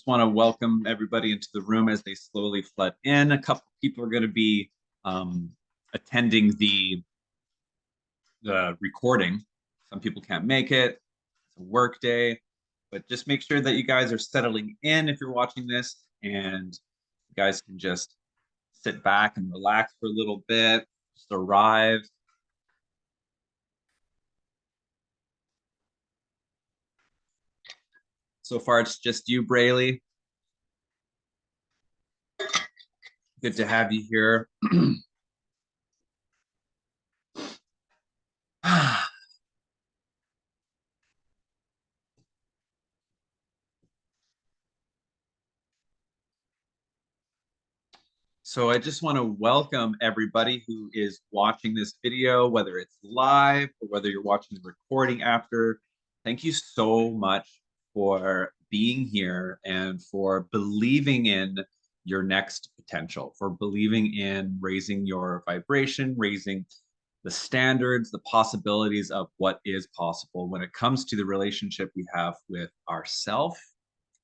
Just want to welcome everybody into the room as they slowly flood in. A couple people are going to be attending the recording. Some people can't make it. It's a work day, but just make sure that you guys are settling in if you're watching this, and you guys can just sit back and relax for a little bit, just arrive. So far, it's just you, Braley. Good to have you here. So I just want to welcome everybody who is watching this video, whether it's live or whether you're watching the recording after. Thank you so much for being here and for believing in your next potential, for believing in raising your vibration, raising the standards, the possibilities of what is possible when it comes to the relationship we have with ourself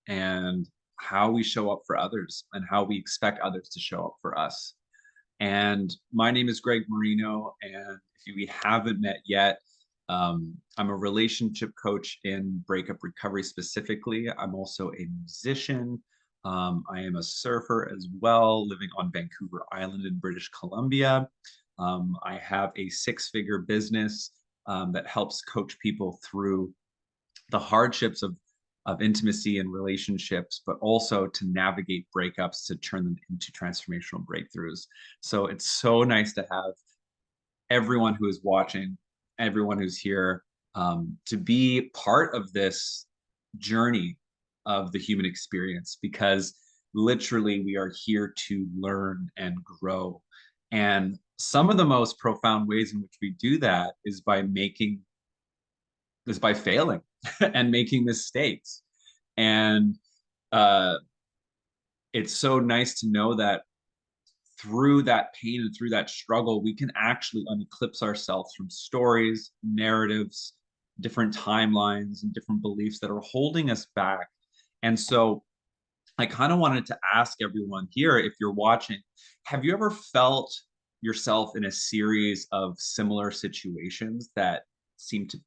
and how we show up for others and how we expect others to show up for us. And my name is Greg Marino. And if we haven't met yet, I'm a relationship coach in breakup recovery specifically. I'm also a musician. I am a surfer as well, living on Vancouver Island in British Columbia. I have a six-figure business that helps coach people through the hardships of intimacy and relationships, but also to navigate breakups to turn them into transformational breakthroughs. So it's so nice to have everyone who is watching, everyone who's here, to be part of this journey of the human experience, because literally we are here to learn and grow. And some of the most profound ways in which we do that is by failing and making mistakes. And it's so nice to know that through that pain and through that struggle, we can actually unclipse ourselves from stories, narratives, different timelines, and different beliefs that are holding us back. And so I kind of wanted to ask everyone here, if you're watching, have you ever felt yourself in a series of similar situations that seem to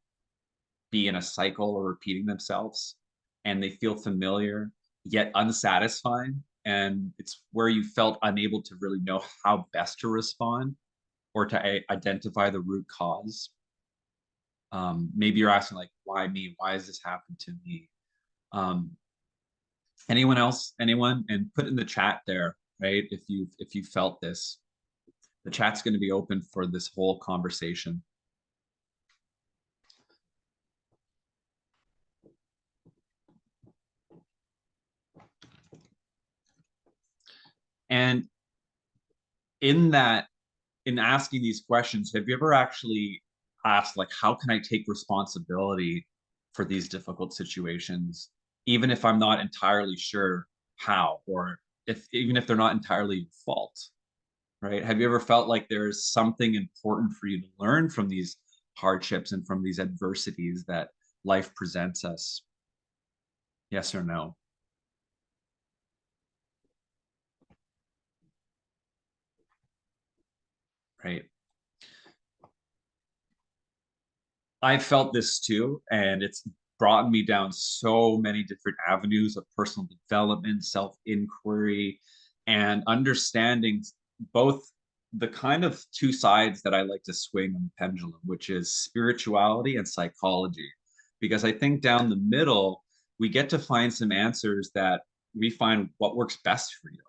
be in a cycle or repeating themselves, and they feel familiar yet unsatisfying, and it's where you felt unable to really know how best to respond or to identify the root cause? Maybe you're asking, like, why me? Why has this happened to me? um, Anyone else? Anyone? And put in the chat there, right? If you felt this, the chat's going to be open for this whole conversation. And in that, in asking these questions, have you ever actually asked, like, how can I take responsibility for these difficult situations, even if I'm not entirely sure how, or if even if they're not entirely your fault, right? Have you ever felt like there's something important for you to learn from these hardships and from these adversities that life presents us? Yes or no? Right. I felt this too, and it's brought me down so many different avenues of personal development, self-inquiry, and understanding both the kind of two sides that I like to swing on the pendulum, which is spirituality and psychology. Because I think down the middle, we get to find some answers that we find what works best for you.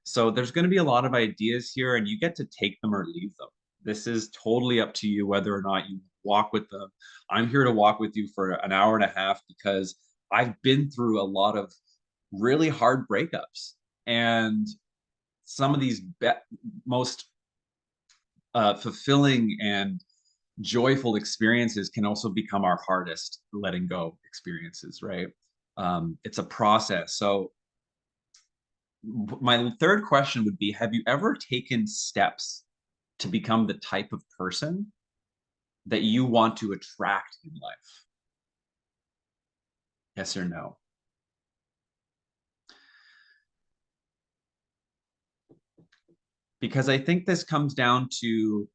So there's going to be a lot of ideas here, and you get to take them or leave them. This is totally up to you whether or not you walk with them. I'm here to walk with you for an hour and a half because I've been through a lot of really hard breakups. And some of these most fulfilling and joyful experiences can also become our hardest letting go experiences, right? It's a process. So my third question would be, have you ever taken steps to become the type of person that you want to attract in life? Yes or no? because I think this comes down to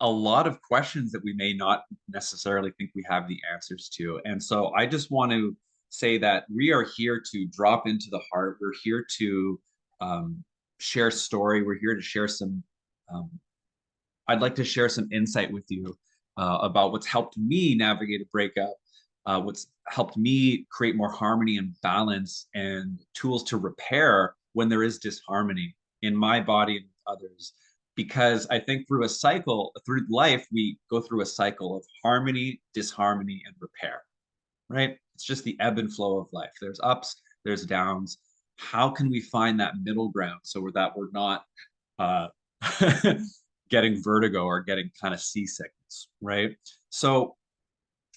a lot of questions that we may not necessarily think we have the answers to. And so I just want to say that we are here to drop into the heart. We're here to um, share story. We're here to share some. Um, I'd like to share some insight with you about what's helped me navigate a breakup, what's helped me create more harmony and balance, and tools to repair when there is disharmony in my body and others. Because I think through a cycle, through life, we go through a cycle of harmony, disharmony, and repair, right? It's just the ebb and flow of life. There's ups, there's downs. How can we find that middle ground so that we're not uh, getting vertigo or getting kind of seasickness, right? So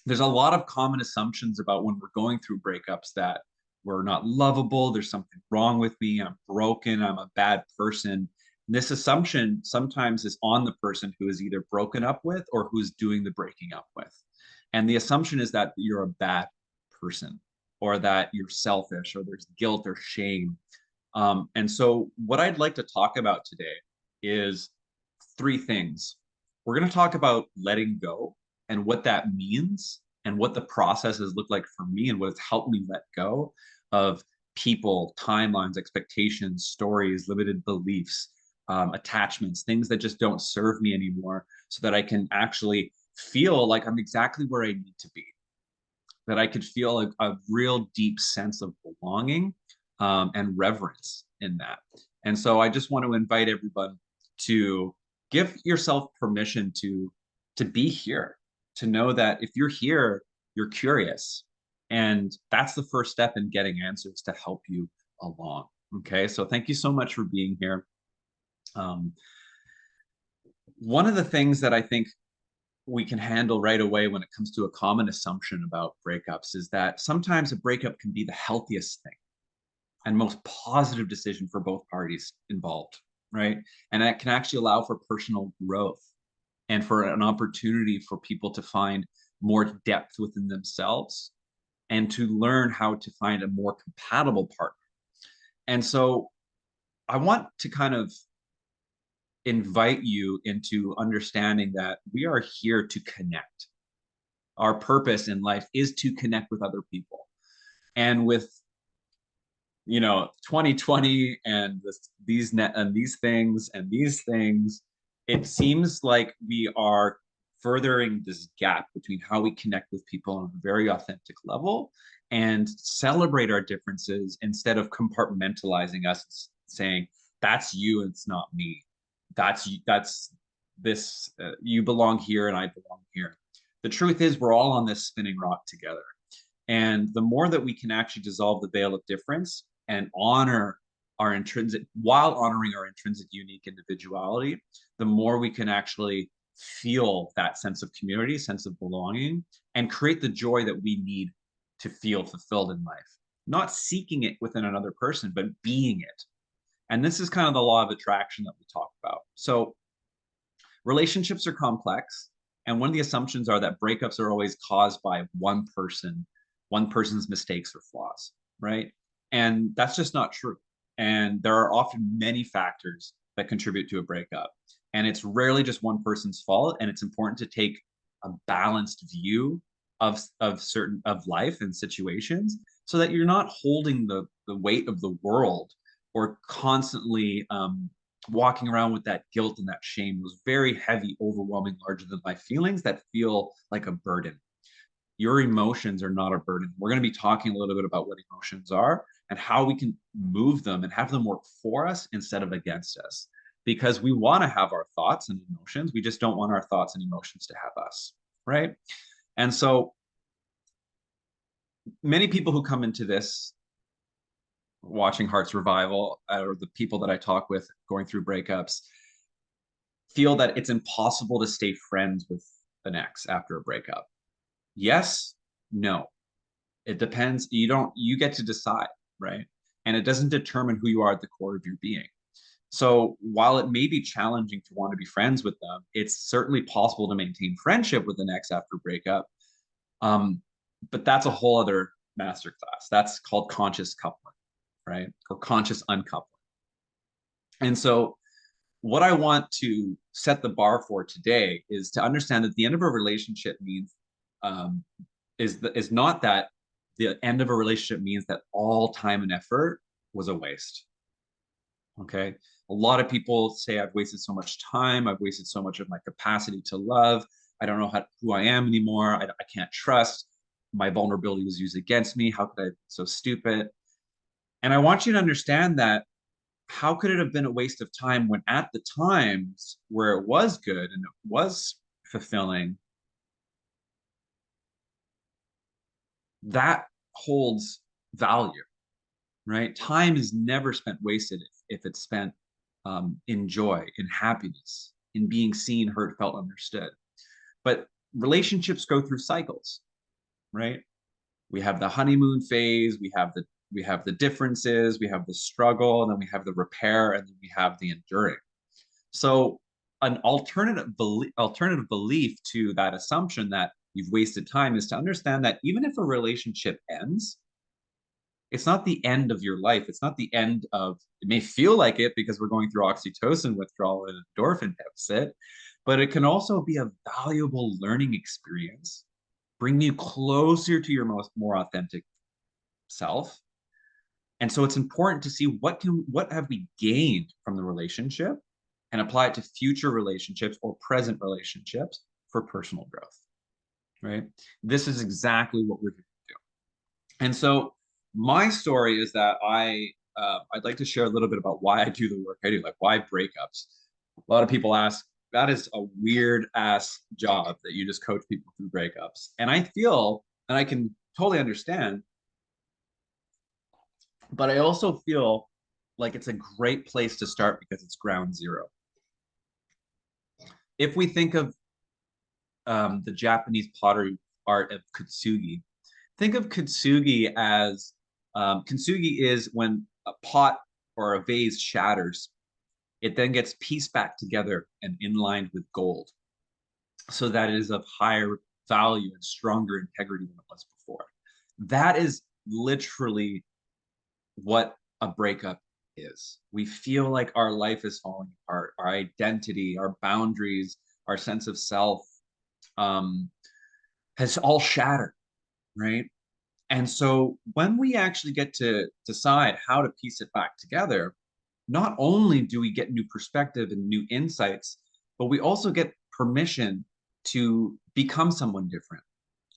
there's a lot of common assumptions about when we're going through breakups that we're not lovable, there's something wrong with me, I'm broken, I'm a bad person. And this assumption sometimes is on the person who is either broken up with or who's doing the breaking up with. And the assumption is that you're a bad person or that you're selfish or there's guilt or shame. And so, what I'd like to talk about today is three things. We're going to talk about letting go and what that means and what the processes look like for me and what has helped me let go of people, timelines, expectations, stories, limited beliefs, attachments, things that just don't serve me anymore, so that I can actually feel like I'm exactly where I need to be, that I could feel a real deep sense of belonging and reverence in that. And so I just want to invite everyone to give yourself permission to be here, to know that if you're here, you're curious. And that's the first step in getting answers to help you along. Okay. So thank you so much for being here. Um, One of the things that I think we can handle right away when it comes to a common assumption about breakups is that sometimes a breakup can be the healthiest thing and most positive decision for both parties involved, right? And that can actually allow for personal growth and for an opportunity for people to find more depth within themselves and to learn how to find a more compatible partner. And so I want to kind of invite you into understanding that we are here to connect. Our purpose in life is to connect with other people. And with 2020 and these things, it seems like we are furthering this gap between how we connect with people on a very authentic level and celebrate our differences instead of compartmentalizing us, saying that's you and it's not me, that's this, you belong here and I belong here. The truth is we're all on this spinning rock together, and the more that we can actually dissolve the veil of difference and honor our intrinsic, while honoring our intrinsic unique individuality, the more we can actually feel that sense of community, sense of belonging, and create the joy that we need to feel fulfilled in life. Not seeking it within another person, but being it. And this is kind of the law of attraction that we talk about. So relationships are complex. And one of the assumptions are that breakups are always caused by one person's mistakes or flaws, right? And that's just not true. And there are often many factors that contribute to a breakup. And it's rarely just one person's fault. And it's important to take a balanced view of life and situations so that you're not holding the weight of the world or constantly walking around with that guilt and that shame, those very heavy, overwhelming, larger than life feelings that feel like a burden. Your emotions are not a burden. We're going to be talking a little bit about what emotions are and how we can move them and have them work for us instead of against us. Because we want to have our thoughts and emotions. We just don't want our thoughts and emotions to have us, right? And so many people who come into this watching Hearts Revival, or the people that I talk with going through breakups, feel that it's impossible to stay friends with an ex after a breakup. Yes, no. It depends. You get to decide, right? And it doesn't determine who you are at the core of your being. So while it may be challenging to want to be friends with them, it's certainly possible to maintain friendship with an ex after breakup. But that's a whole other masterclass. That's called conscious coupling, right? Or conscious uncoupling. And so what I want to set the bar for today is to understand that the end of a relationship means um, is not that the end of a relationship means that all time and effort was a waste. Okay. A lot of people say I've wasted so much time. I've wasted so much of my capacity to love. I don't know who I am anymore. I can't trust. My vulnerability was used against me. How could I be so stupid? And I want you to understand that how could it have been a waste of time when at the times where it was good and it was fulfilling, that holds value, right? Time is never spent wasted if it's spent in joy, in happiness, in being seen, heard, felt, understood. But relationships go through cycles, right? We have the honeymoon phase, we have the differences, we have the struggle, and then we have the repair, and then we have the enduring. So an alternative belief to that assumption that you've wasted time is to understand that even if a relationship ends, it's not the end of your life. It's not the end of, it may feel like it because we're going through oxytocin withdrawal and endorphin deficit, but it can also be a valuable learning experience, bring you closer to your more authentic self. And so it's important to see what have we gained from the relationship and apply it to future relationships or present relationships for personal growth, right? This is exactly what we're here to do. And so my story is that I'd like to share a little bit about why I do the work I do, like why breakups. A lot of people ask, that is a weird ass job that you just coach people through breakups. And I feel, and I can totally understand, but I also feel like it's a great place to start because it's ground zero. If we think of the Japanese pottery art of kintsugi, think of kintsugi as kintsugi is when a pot or a vase shatters, it then gets pieced back together and inlined with gold so that it is of higher value and stronger integrity than it was before. That is literally what a breakup is. We feel like our life is falling apart, our identity, our boundaries, our sense of self um, has all shattered, right? And so when we actually get to decide how to piece it back together, not only do we get new perspective and new insights, but we also get permission to become someone different.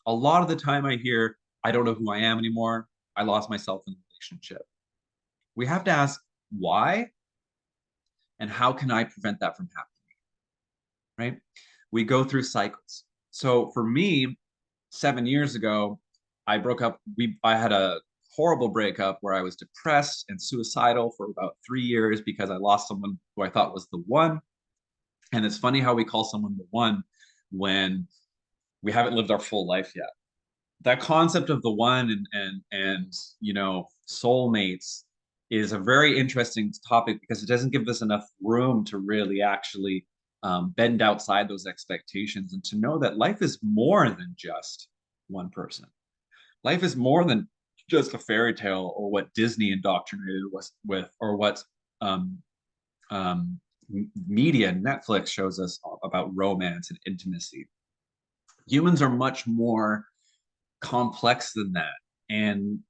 A lot of the time I hear, I don't know who I am anymore. I lost myself in the relationship. We have to ask why and how can I prevent that from happening, right? We go through cycles. So for me, 7 years ago, I broke up. I had a horrible breakup where I was depressed and suicidal for about 3 years because I lost someone who I thought was the one. And it's funny how we call someone the one when we haven't lived our full life yet. That concept of the one and soulmates is a very interesting topic because it doesn't give us enough room to really actually bend outside those expectations and to know that life is more than just one person. Life is more than just a fairy tale or what Disney indoctrinated us with or what um, um, media and Netflix shows us about romance and intimacy. Humans are much more complex than that. And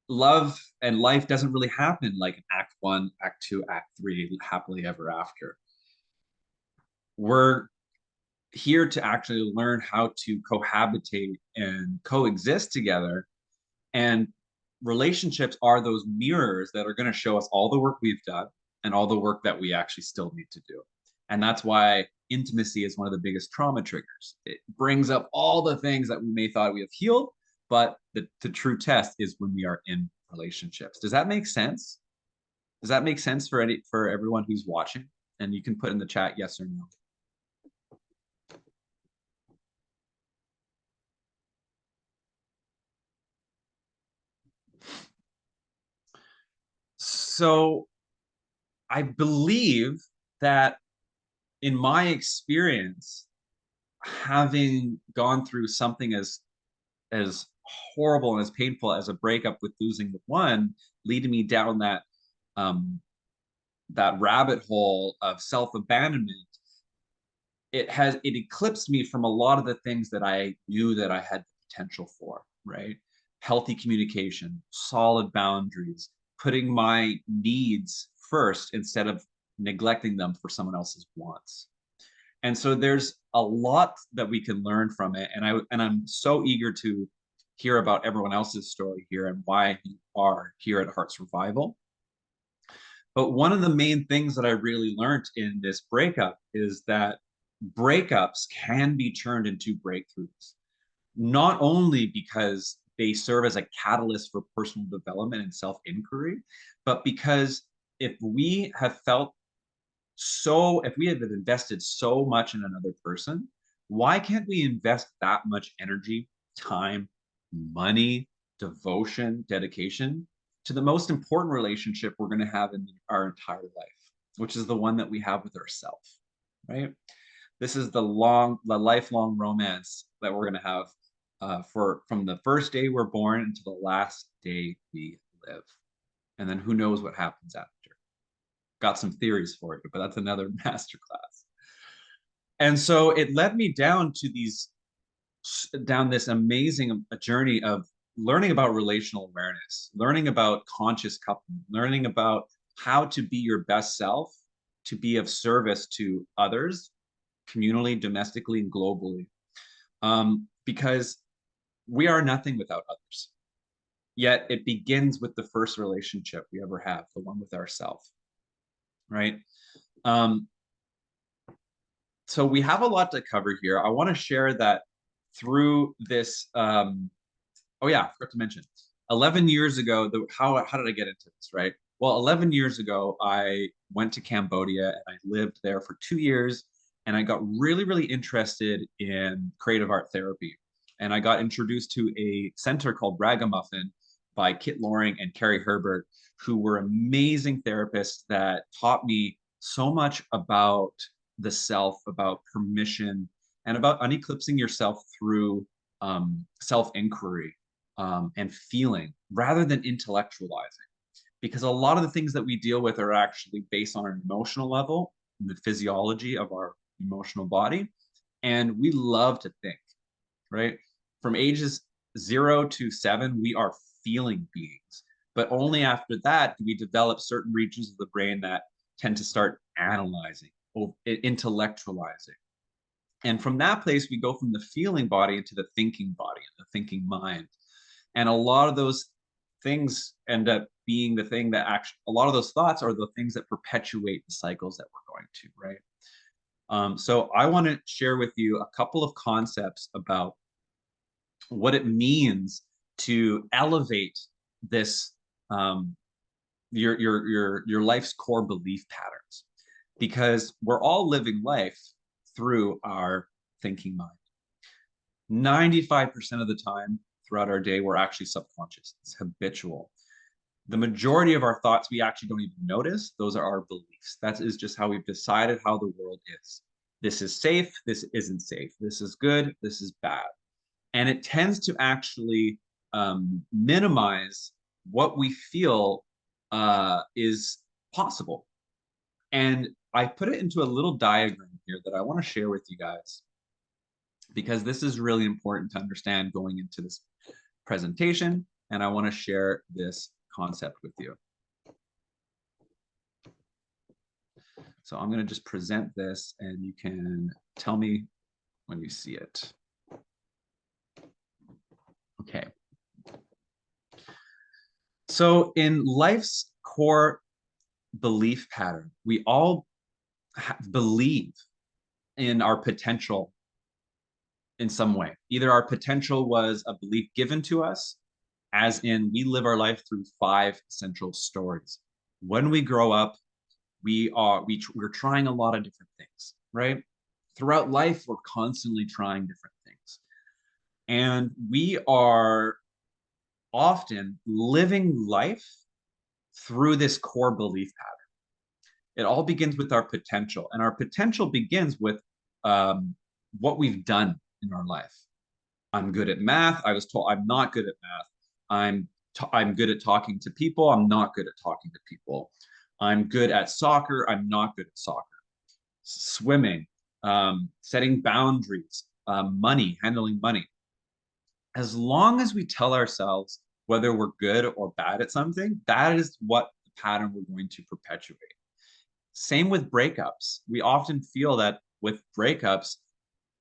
love and life doesn't really happen like in act one, act two, act three, happily ever after. We're here to actually learn how to cohabitate and coexist together. And relationships are those mirrors that are going to show us all the work we've done and all the work that we actually still need to do. And that's why intimacy is one of the biggest trauma triggers. It brings up all the things that we may thought we have healed, but the true test is when we are in relationships. Does that make sense? Does that make sense for everyone who's watching? And you can put in the chat yes or no. So I believe that in my experience, having gone through something as horrible and as painful as a breakup with losing the one, leading me down that um, that rabbit hole of self-abandonment, it eclipsed me from a lot of the things that I knew that I had the potential for, right? Healthy communication, solid boundaries, putting my needs first instead of neglecting them for someone else's wants. And so there's a lot that we can learn from it. And I'm so eager to hear about everyone else's story here and why you are here at Heart Survival. But one of the main things that I really learned in this breakup is that breakups can be turned into breakthroughs, not only because they serve as a catalyst for personal development and self inquiry, but because if we have invested so much in another person, why can't we invest that much energy, time, money, devotion, dedication to the most important relationship we're going to have in our entire life, which is the one that we have with ourselves, right? This is the lifelong romance that we're going to have from the first day we're born until the last day we live. And then who knows what happens after. Got some theories for it, but that's another masterclass. And so it led me down this amazing journey of learning about relational awareness, learning about conscious coupling, learning about how to be your best self, to be of service to others, communally, domestically, and globally. Because we are nothing without others. Yet it begins with the first relationship we ever have, the one with ourselves, right? So we have a lot to cover here. I want to share that through this. Oh yeah, I forgot to mention. 11 years ago, how did I get into this, right? Well, 11 years ago, I went to Cambodia and I lived there for 2 years, and I got really, really interested in creative art therapy. And I got introduced to a center called Ragamuffin by Kit Loring and Carrie Herbert, who were amazing therapists that taught me so much about the self, about permission, and about uneclipsing yourself through self-inquiry and feeling rather than intellectualizing. Because a lot of the things that we deal with are actually based on an emotional level, the physiology of our emotional body. And we love to think, right? From ages 0 to 7, we are feeling beings. But only after that do we develop certain regions of the brain that tend to start analyzing, or intellectualizing. And from that place, we go from the feeling body into the thinking body, the thinking mind. And a lot of those things end up being the thing that actually, a lot of those thoughts are the things that perpetuate the cycles that we're going to, right? So I want to share with you a couple of concepts about what it means to elevate this your life's core belief patterns, because we're all living life through our thinking mind. 95% of the time throughout our day, we're actually subconscious. It's habitual. The majority of our thoughts we actually don't even notice. Those are our beliefs. That is just how we've decided how the world is. This is safe. This isn't safe. This is good. This is bad. And it tends to actually minimize what we feel is possible. And I put it into a little diagram here that I want to share with you guys, because this is really important to understand going into this presentation. And I want to share this concept with you. So I'm going to just present this and you can tell me when you see it. Okay. So in life's core belief pattern, we all believe in our potential in some way. Either our potential was a belief given to us, as in we live our life through 5 central stories. When we grow up, we're trying a lot of different things, right? Throughout life, we're constantly trying different things. And we are often living life through this core belief pattern. It all begins with our potential, and our potential begins with what we've done in our life. I'm good at math. I was told I'm not good at math. I'm good at talking to people. I'm not good at talking to people. I'm good at soccer. I'm not good at soccer. Swimming, setting boundaries, money, handling money. As long as we tell ourselves whether we're good or bad at something, that is what the pattern we're going to perpetuate. Same with breakups. We often feel that with breakups,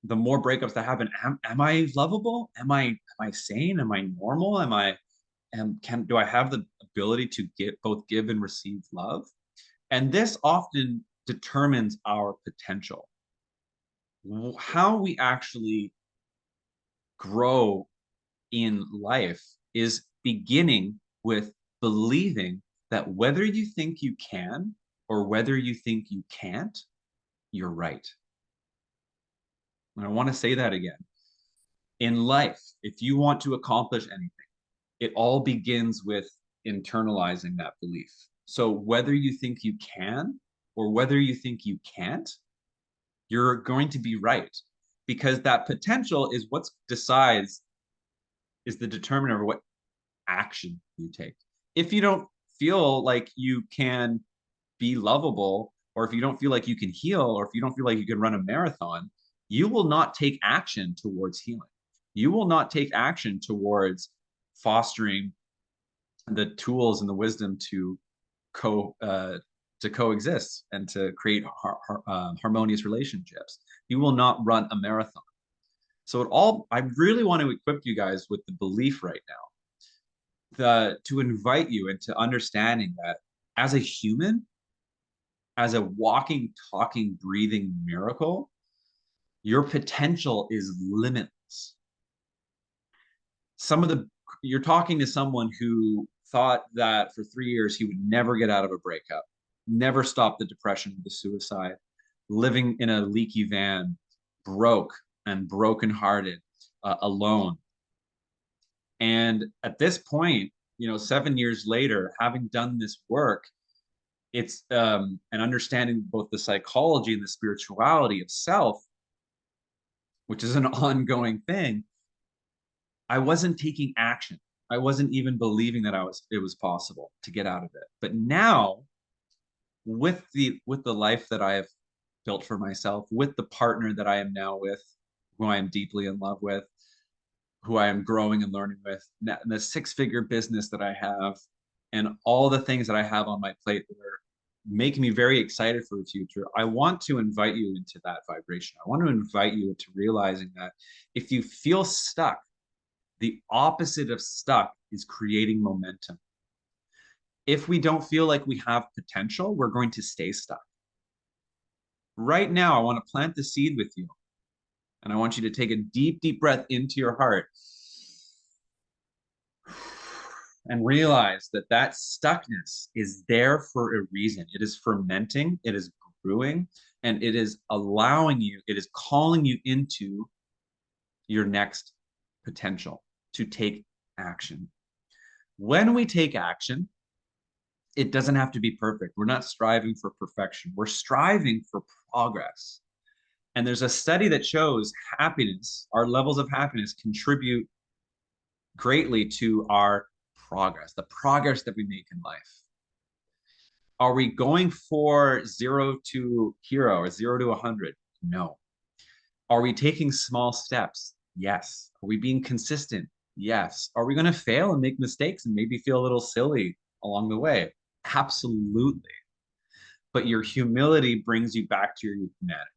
the more breakups that happen, am I lovable? Am I sane? Am I normal? Do I have the ability to give and receive love? And this often determines our potential. How we actually grow in life is beginning with believing that whether you think you can or whether you think you can't, you're right. And I want to say that again. In life, if you want to accomplish anything, it all begins with internalizing that belief. So whether you think you can or whether you think you can't, you're going to be right, because that potential is what decides, is the determiner of what action you take. If you don't feel like you can be lovable, or if you don't feel like you can heal, or if you don't feel like you can run a marathon, you will not take action towards healing. You will not take action towards fostering the tools and the wisdom to coexist and to create harmonious relationships. You will not run a marathon. I really want to equip you guys with the belief right now, to invite you into understanding that as a human, as a walking, talking, breathing miracle, your potential is limitless. You're talking to someone who thought that for 3 years he would never get out of a breakup, never stop the depression, the suicide, living in a leaky van, broke and brokenhearted, alone. And at this point, 7 years later, having done this work, it's an understanding both the psychology and the spirituality of self, which is an ongoing thing. I wasn't taking action. I wasn't even believing that it was possible to get out of it. But now, with the life that I have built for myself, with the partner that I am now with, who I am deeply in love with, who I am growing and learning with, and the six-figure business that I have, and all the things that I have on my plate that are making me very excited for the future, I want to invite you into that vibration. I want to invite you into realizing that if you feel stuck, the opposite of stuck is creating momentum. If we don't feel like we have potential, we're going to stay stuck. Right now, I want to plant the seed with you. And I want you to take a deep, deep breath into your heart and realize that that stuckness is there for a reason. It is fermenting, it is brewing, and it is allowing you, it is calling you into your next potential to take action. When we take action, it doesn't have to be perfect. We're not striving for perfection. We're striving for progress. And there's a study that shows happiness, our levels of happiness contribute greatly to our progress, the progress that we make in life. Are we going for 0 to hero or 0 to 100? No. Are we taking small steps? Yes. Are we being consistent? Yes. Are we going to fail and make mistakes and maybe feel a little silly along the way? Absolutely. But your humility brings you back to your humanity.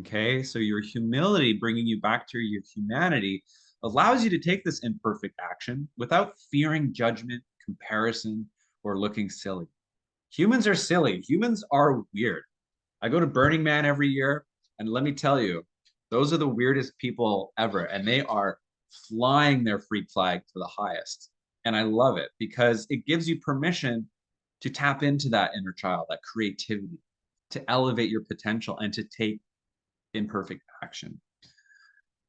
Okay, so your humility bringing you back to your humanity allows you to take this imperfect action without fearing judgment, comparison, or looking silly. Humans are silly. Humans are weird. I go to Burning Man every year, and let me tell you, those are the weirdest people ever, and they are flying their freak flag to the highest. And I love it because it gives you permission to tap into that inner child, that creativity, to elevate your potential and to take imperfect action.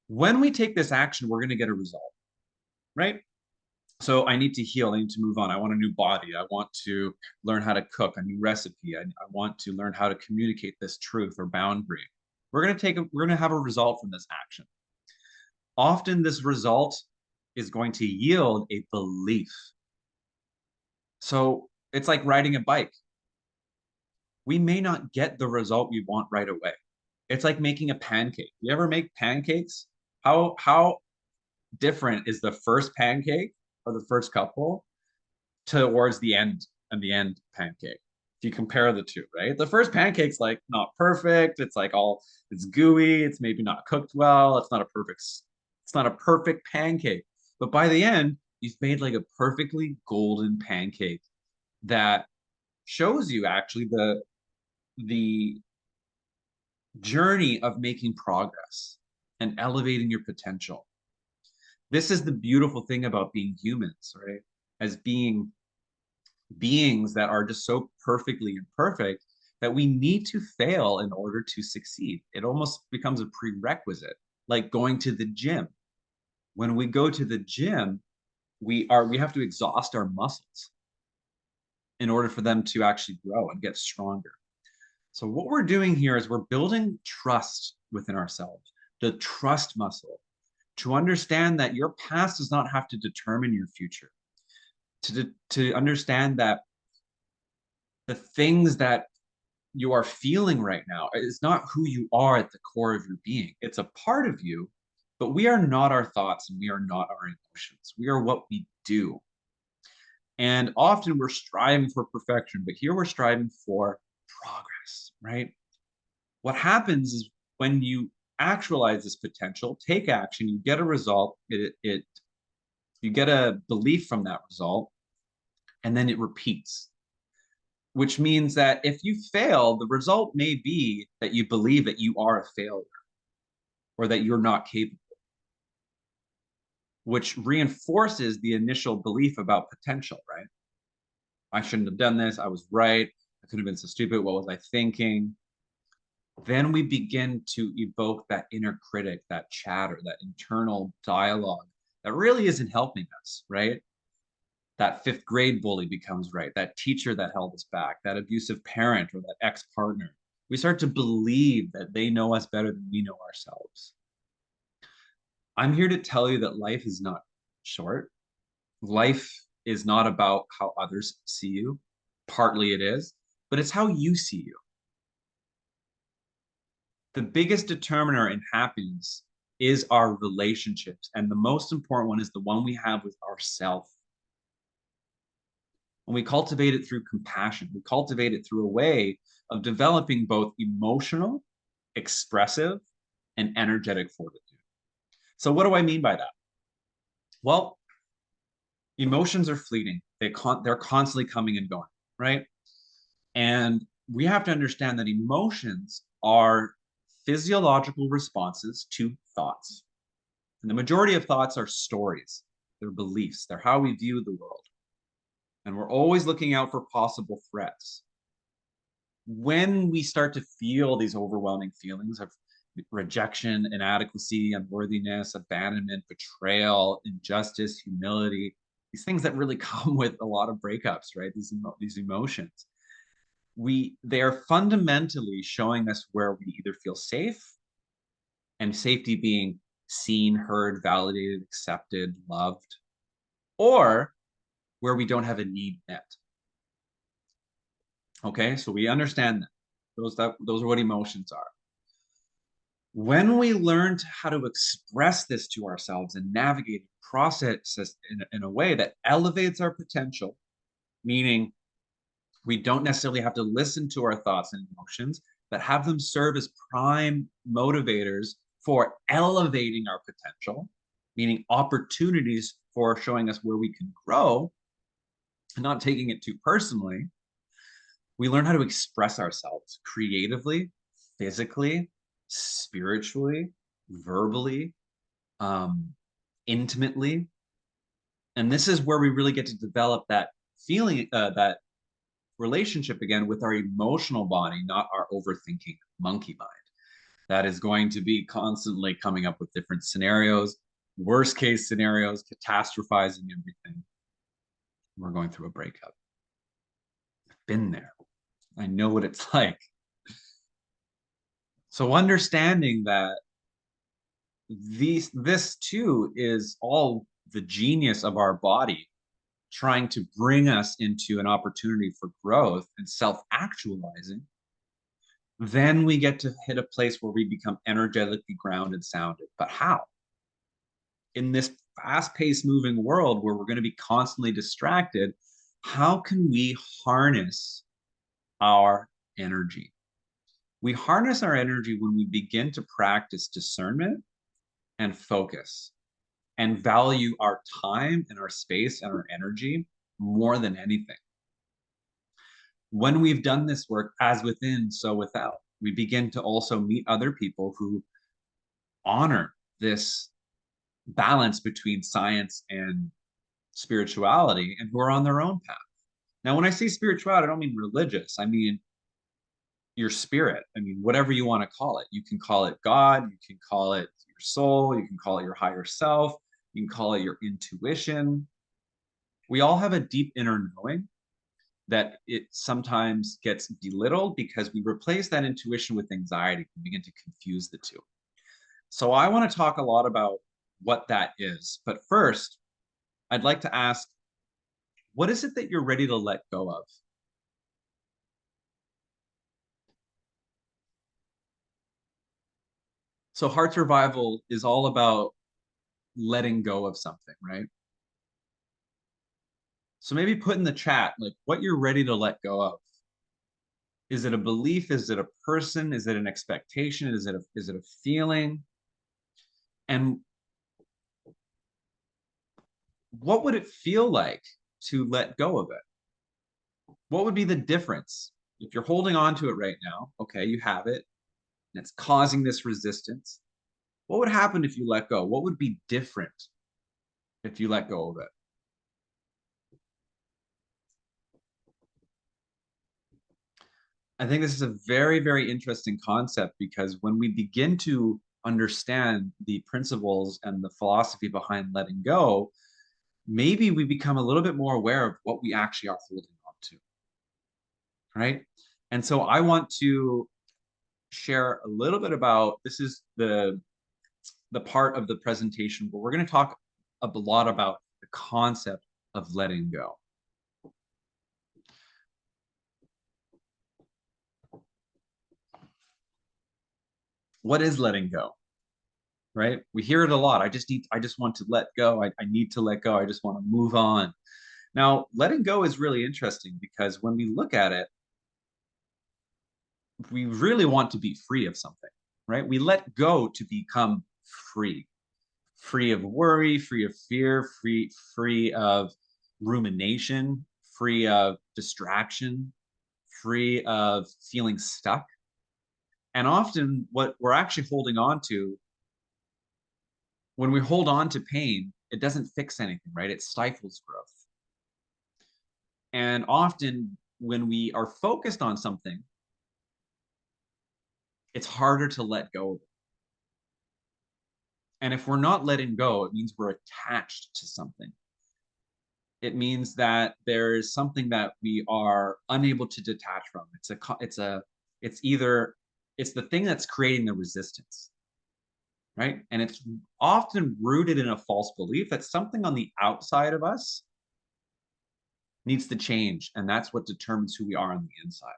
When we take this action, we're going to get a result, right? So I need to heal. I need to move on. I want a new body. I want to learn how to cook a new recipe. I want to learn how to communicate this truth or boundary. We're going to have a result from this action. Often this result is going to yield a belief. So it's like riding a bike. We may not get the result we want right away. It's like making a pancake. You ever make pancakes? How different is the first pancake or the first couple towards the end and the end pancake? If you compare the two, right? The first pancake's like not perfect. It's like all it's gooey. It's maybe not cooked well. It's not a perfect pancake. But by the end, you've made like a perfectly golden pancake that shows you actually the journey of making progress and elevating your potential. This is the beautiful thing about being humans, right? As being beings that are just so perfectly imperfect that we need to fail in order to succeed. It almost becomes a prerequisite, like going to the gym. When we go to the gym, we have to exhaust our muscles in order for them to actually grow and get stronger. So what we're doing here is we're building trust within ourselves, the trust muscle, to understand that your past does not have to determine your future. To understand that the things that you are feeling right now is not who you are at the core of your being. It's a part of you, but we are not our thoughts and we are not our emotions. We are what we do. And often we're striving for perfection, but here we're striving for progress, right? What happens is when you actualize this potential, take action, you get a result, you get a belief from that result, and then it repeats, which means that if you fail, the result may be that you believe that you are a failure or that you're not capable, which reinforces the initial belief about potential, right? I shouldn't have done this. I was right. I could have been so stupid. What was I thinking? Then we begin to evoke that inner critic, that chatter, that internal dialogue that really isn't helping us, right? That fifth grade bully becomes right, that teacher that held us back, that abusive parent or that ex partner. We start to believe that they know us better than we know ourselves. I'm here to tell you that life is not short. Life is not about how others see you. Partly it is, but it's how you see you. The biggest determiner in happiness is our relationships. And the most important one is the one we have with ourselves. And we cultivate it through compassion. We cultivate it through a way of developing both emotional, expressive, and energetic fortitude. So, what do I mean by that? Well, emotions are fleeting. They're constantly coming and going, right? And we have to understand that emotions are physiological responses to thoughts. And the majority of thoughts are stories, they're beliefs, they're how we view the world. And we're always looking out for possible threats. When we start to feel these overwhelming feelings of rejection, inadequacy, unworthiness, abandonment, betrayal, injustice, humility, these things that really come with a lot of breakups, right? These emotions. They are fundamentally showing us where we either feel safe, and safety being seen, heard, validated, accepted, loved, or where we don't have a need met. Okay, so we understand that. Those are what emotions are. When we learn how to express this to ourselves and navigate and process this in a way that elevates our potential, meaning we don't necessarily have to listen to our thoughts and emotions, but have them serve as prime motivators for elevating our potential, meaning opportunities for showing us where we can grow and not taking it too personally. We learn how to express ourselves creatively, physically, spiritually, verbally, um, intimately. And this is where we really get to develop that feeling, that relationship again with our emotional body, not our overthinking monkey mind. That is going to be constantly coming up with different scenarios, worst case scenarios, catastrophizing everything. We're going through a breakup. I've been there. I know what it's like. So understanding that this too is all the genius of our body trying to bring us into an opportunity for growth and self-actualizing, then we get to hit a place where we become energetically grounded and sounded. But how? In this fast-paced moving world where we're going to be constantly distracted, how can we harness our energy? We harness our energy when we begin to practice discernment and focus and value our time and our space and our energy more than anything. When we've done this work, as within, so without, we begin to also meet other people who honor this balance between science and spirituality and who are on their own path. Now, when I say spirituality, I don't mean religious. I mean your spirit. I mean, whatever you want to call it. You can call it God, you can call it your soul, you can call it your higher self, you can call it your intuition. We all have a deep inner knowing that it sometimes gets belittled because we replace that intuition with anxiety and begin to confuse the two. So I want to talk a lot about what that is. But first, I'd like to ask, what is it that you're ready to let go of? So heart survival is all about letting go of something, right? So maybe put in the chat like what you're ready to let go of. Is it a belief? Is it a person? Is it an expectation? Is it a feeling? And what would it feel like to let go of it? What would be the difference? If you're holding on to it right now, okay, you have it, and it's causing this resistance. What would happen if you let go? What would be different if you let go of it? I think this is a very, very interesting concept because when we begin to understand the principles and the philosophy behind letting go, maybe we become a little bit more aware of what we actually are holding on to, right? And so I want to share a little bit about this is the part of the presentation where we're going to talk a lot about the concept of letting go. What is letting go? Right? We hear it a lot. I just want to let go. I need to let go. I just want to move on. Now, letting go is really interesting because when we look at it, we really want to be free of something, right? We let go to become free, free of worry, free of fear, free of rumination, free of distraction, free of feeling stuck. And often what we're actually holding on to, when we hold on to pain, it doesn't fix anything, right? It stifles growth. And often when we are focused on something, it's harder to let go of it. And if we're not letting go, it means we're attached to something. It means that there is something that we are unable to detach from. It's the thing that's creating the resistance, right? And it's often rooted in a false belief that something on the outside of us needs to change, and that's what determines who we are on the inside.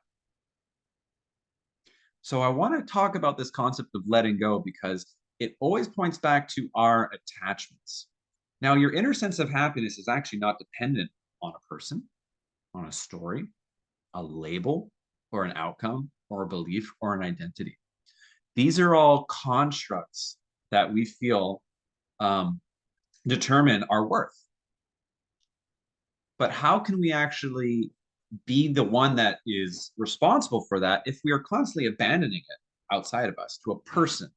So I want to talk about this concept of letting go because it always points back to our attachments. Now, your inner sense of happiness is actually not dependent on a person, on a story, a label, or an outcome, or a belief, or an identity. These are all constructs that we feel determine our worth. But how can we actually be the one that is responsible for that if we are constantly abandoning it outside of us to a person,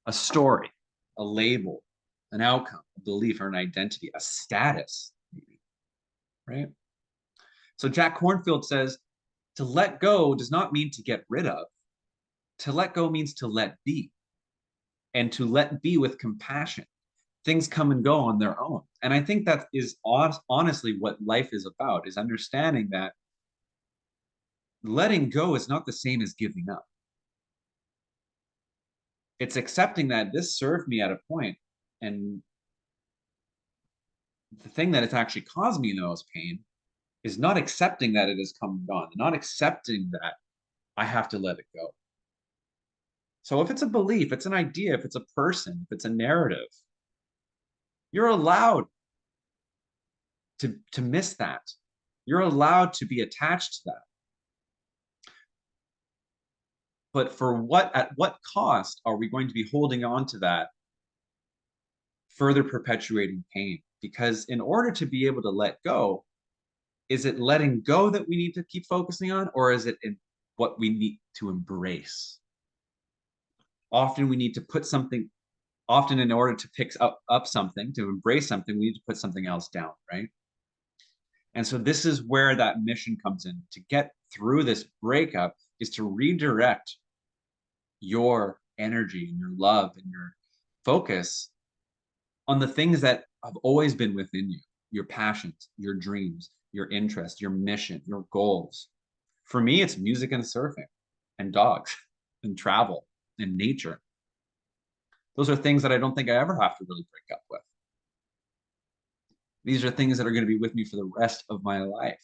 a story, a label, an outcome, a belief, or an identity, a status, maybe, right? So Jack Kornfield says, to let go does not mean to get rid of. To let go means to let be, and to let be with compassion. Things come and go on their own. And I think that is honestly what life is about, is understanding that letting go is not the same as giving up. It's accepting that this served me at a point, and the thing that has actually caused me the most pain is not accepting that it has come and gone, not accepting that I have to let it go. So if it's a belief, it's an idea, if it's a person, if it's a narrative, you're allowed to miss that. You're allowed to be attached to that. But at what cost are we going to be holding on to that, further perpetuating pain? Because in order to be able to let go, is it letting go that we need to keep focusing on, or is it in what we need to embrace? Often we need to put something, often in order to pick up something, to embrace something, we need to put something else down, right? And so this is where that mission comes in. To get through this breakup is to redirect your energy and your love and your focus on the things that have always been within you, your passions, your dreams, your interests, your mission, your goals. For me, it's music and surfing and dogs and travel and nature. Those are things that I don't think I ever have to really break up with. These are things that are going to be with me for the rest of my life.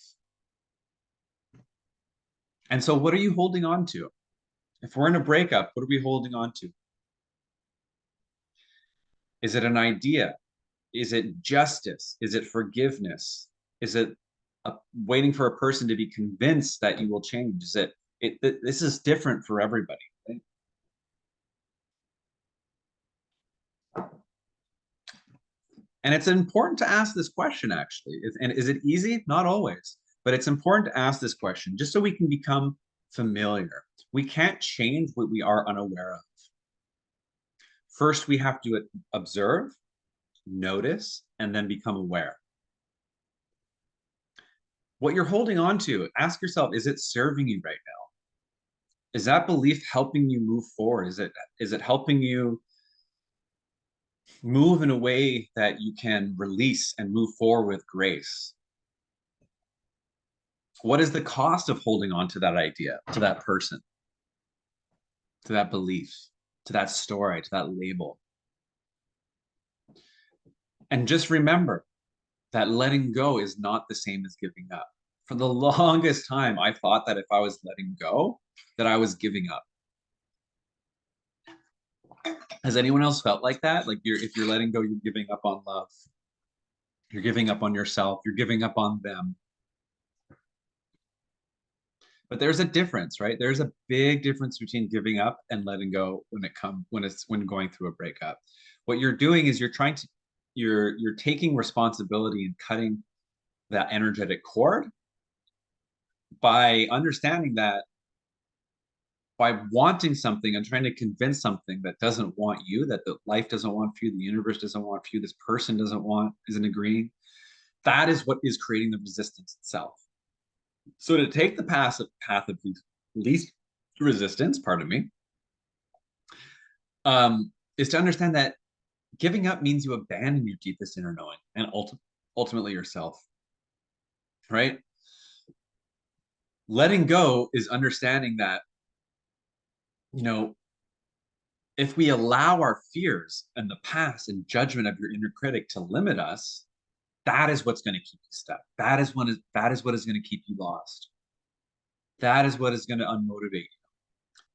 And so what are you holding on to? If we're in a breakup, what are we holding on to? Is it an idea? Is it justice? Is it forgiveness? Is it waiting for a person to be convinced that you will change? Is this is different for everybody. Right? And it's important to ask this question, actually. And is it easy? Not always. But it's important to ask this question just so we can become familiar. We can't change what we are unaware of. First, we have to observe, notice, and then become aware. What you're holding on to, ask yourself, is it serving you right now? Is that belief helping you move forward? Is it helping you move in a way that you can release and move forward with grace? What is the cost of holding on to that idea, to that person, to that belief, to that story, to that label? And just remember that letting go is not the same as giving up. For the longest time, I thought that if I was letting go, that I was giving up. Has anyone else felt like that? Like if you're letting go, you're giving up on love. You're giving up on yourself. You're giving up on them. But there's a difference, right? There's a big difference between giving up and letting go when going through a breakup. What you're doing is you're taking responsibility and cutting that energetic cord by understanding that by wanting something and trying to convince something that doesn't want you, that the life doesn't want for you, the universe doesn't want for you, this person isn't agreeing, that is what is creating the resistance itself. So to take the path of least resistance, pardon me, is to understand that giving up means you abandon your deepest inner knowing and ultimately yourself, right? Letting go is understanding that, if we allow our fears and the past and judgment of your inner critic to limit us, that is what's going to keep you stuck. That is what is going to keep you lost. That is what is going to unmotivate you.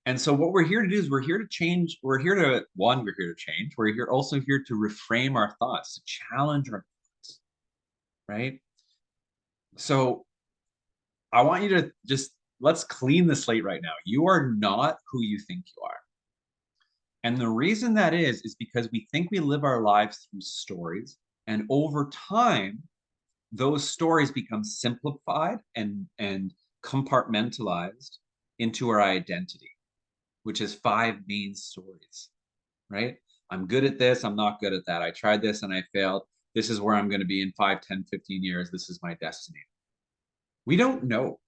And so what we're here to do is we're here to change. We're here to change. We're also here to reframe our thoughts, to challenge our thoughts, right? So I want you to let's clean the slate right now. You are not who you think you are. And the reason that is because we think we live our lives through stories. And over time, those stories become simplified and compartmentalized into our identity, which is 5 main stories, right? I'm good at this. I'm not good at that. I tried this and I failed. This is where I'm going to be in 5, 10, 15 years. This is my destiny. We don't know.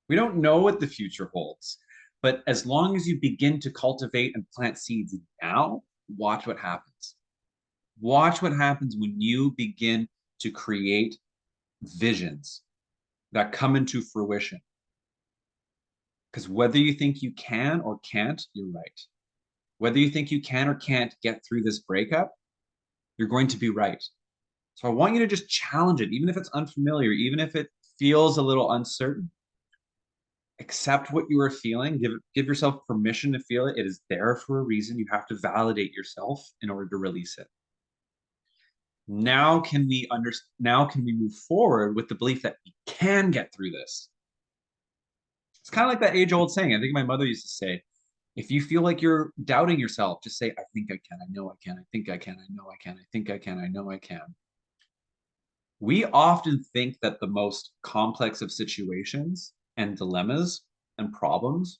We don't know what the future holds. But as long as you begin to cultivate and plant seeds now, watch what happens. Watch what happens when you begin to create visions that come into fruition. Because whether you think you can or can't, you're right. Whether you think you can or can't get through this breakup, you're going to be right. So I want you to just challenge it, even if it's unfamiliar, even if it feels a little uncertain. Accept what you are feeling. Give yourself permission to feel it. It is there for a reason. You have to validate yourself in order to release it. Now can we move forward with the belief that we can get through this? It's kind of like that age-old saying. I think my mother used to say, if you feel like you're doubting yourself, just say, I think I can, I know I can, I think I can, I know I can, I think I can, I know I can. We often think that the most complex of situations and dilemmas and problems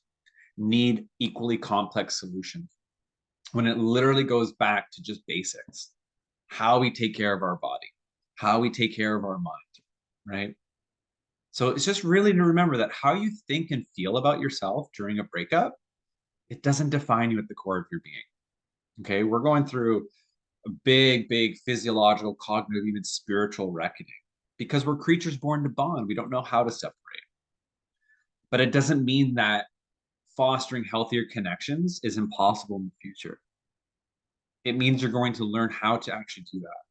need equally complex solutions when it literally goes back to just basics. How we take care of our body, how we take care of our mind, right? So it's just really to remember that how you think and feel about yourself during a breakup, it doesn't define you at the core of your being. Okay. We're going through a big physiological, cognitive, even spiritual reckoning because we're creatures born to bond. We don't know how to separate. But it doesn't mean that fostering healthier connections is impossible in the future. It means you're going to learn how to actually do that.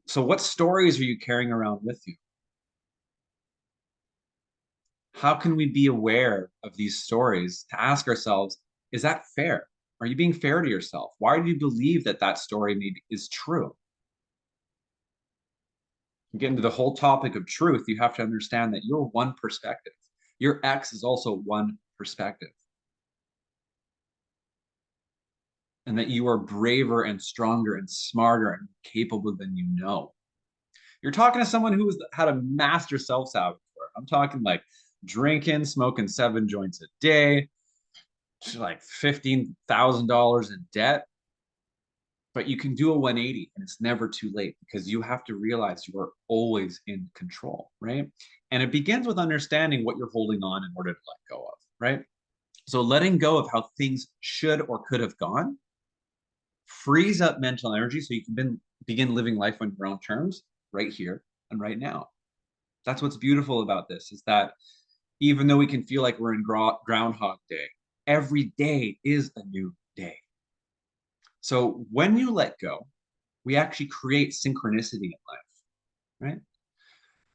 So, what stories are you carrying around with you? How can we be aware of these stories to ask ourselves, is that fair? Are you being fair to yourself? Why do you believe that that story maybe is true? Get into the whole topic of truth, you have to understand that you're one perspective. Your ex is also one perspective. And that you are braver and stronger and smarter and capable than you know. You're talking to someone who had a master self-saboteur. I'm talking like drinking, smoking 7 joints a day, like $15,000 in debt. But you can do a 180 and it's never too late because you have to realize you are always in control, right? And it begins with understanding what you're holding on in order to let go of, right? So letting go of how things should or could have gone frees up mental energy so you can begin living life on your own terms right here and right now. That's what's beautiful about this is that even though we can feel like we're in Groundhog Day, every day is a new day. So when you let go, we actually create synchronicity in life, right?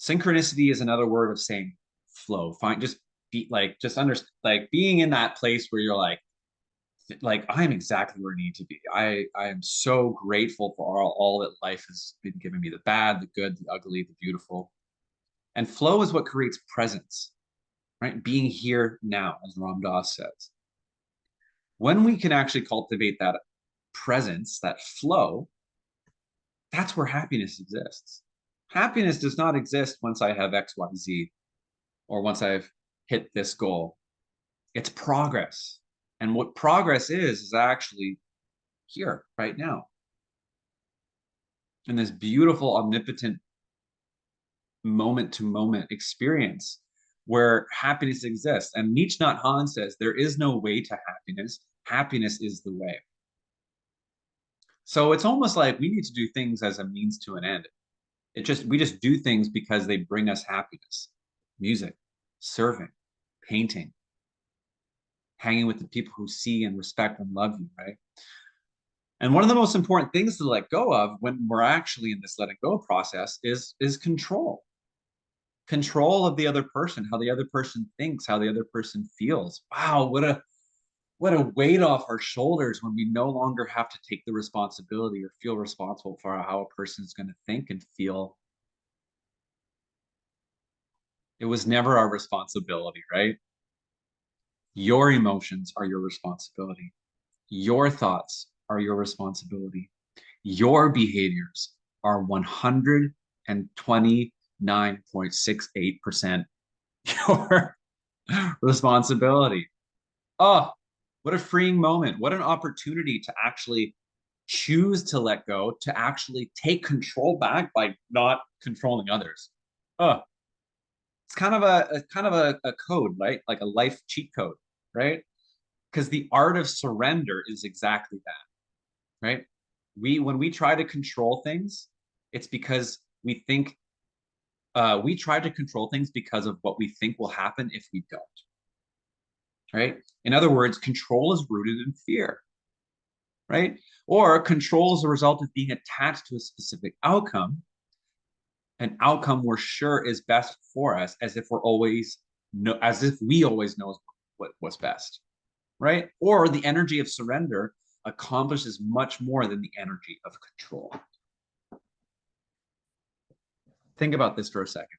Synchronicity is another word of saying flow. Find just be like just under like being in that place where you're like I'm exactly where I need to be. I am so grateful for all that life has been giving me, the bad, the good, the ugly, the beautiful. And flow is what creates presence, right? Being here now, as Ram Dass says. When we can actually cultivate that presence, that flow, that's where happiness exists. Happiness does not exist once I have XYZ or once I've hit this goal. It's progress. And what progress is actually here, right now. In this beautiful, omnipotent moment to moment experience where happiness exists. And Nietzsche Nhat Hanh says, there is no way to happiness. Happiness is the way. So it's almost like we need to do things as a means to an end. We just do things because they bring us happiness. Music, serving, painting, hanging with the people who see and respect and love you, right? And one of the most important things to let go of when we're actually in this letting go process is control. Control of the other person, how the other person thinks, how the other person feels. Wow, what a weight off our shoulders when we no longer have to take the responsibility or feel responsible for how a person is going to think and feel. It was never our responsibility, right? Your emotions are your responsibility. Your thoughts are your responsibility. Your behaviors are 129.68% your responsibility. Oh, what a freeing moment. What an opportunity to actually choose to let go, to actually take control back by not controlling others. Oh, it's kind of a code, right? Like a life cheat code, right? Because the art of surrender is exactly that, right? When we try to control things, it's because we try to control things because of what we think will happen if we don't, right? In other words, control is rooted in fear, right? Or control is a result of being attached to a specific outcome, an outcome we're sure is best for us, as if we always know what's best, right? Or the energy of surrender accomplishes much more than the energy of control. Think about this for a second.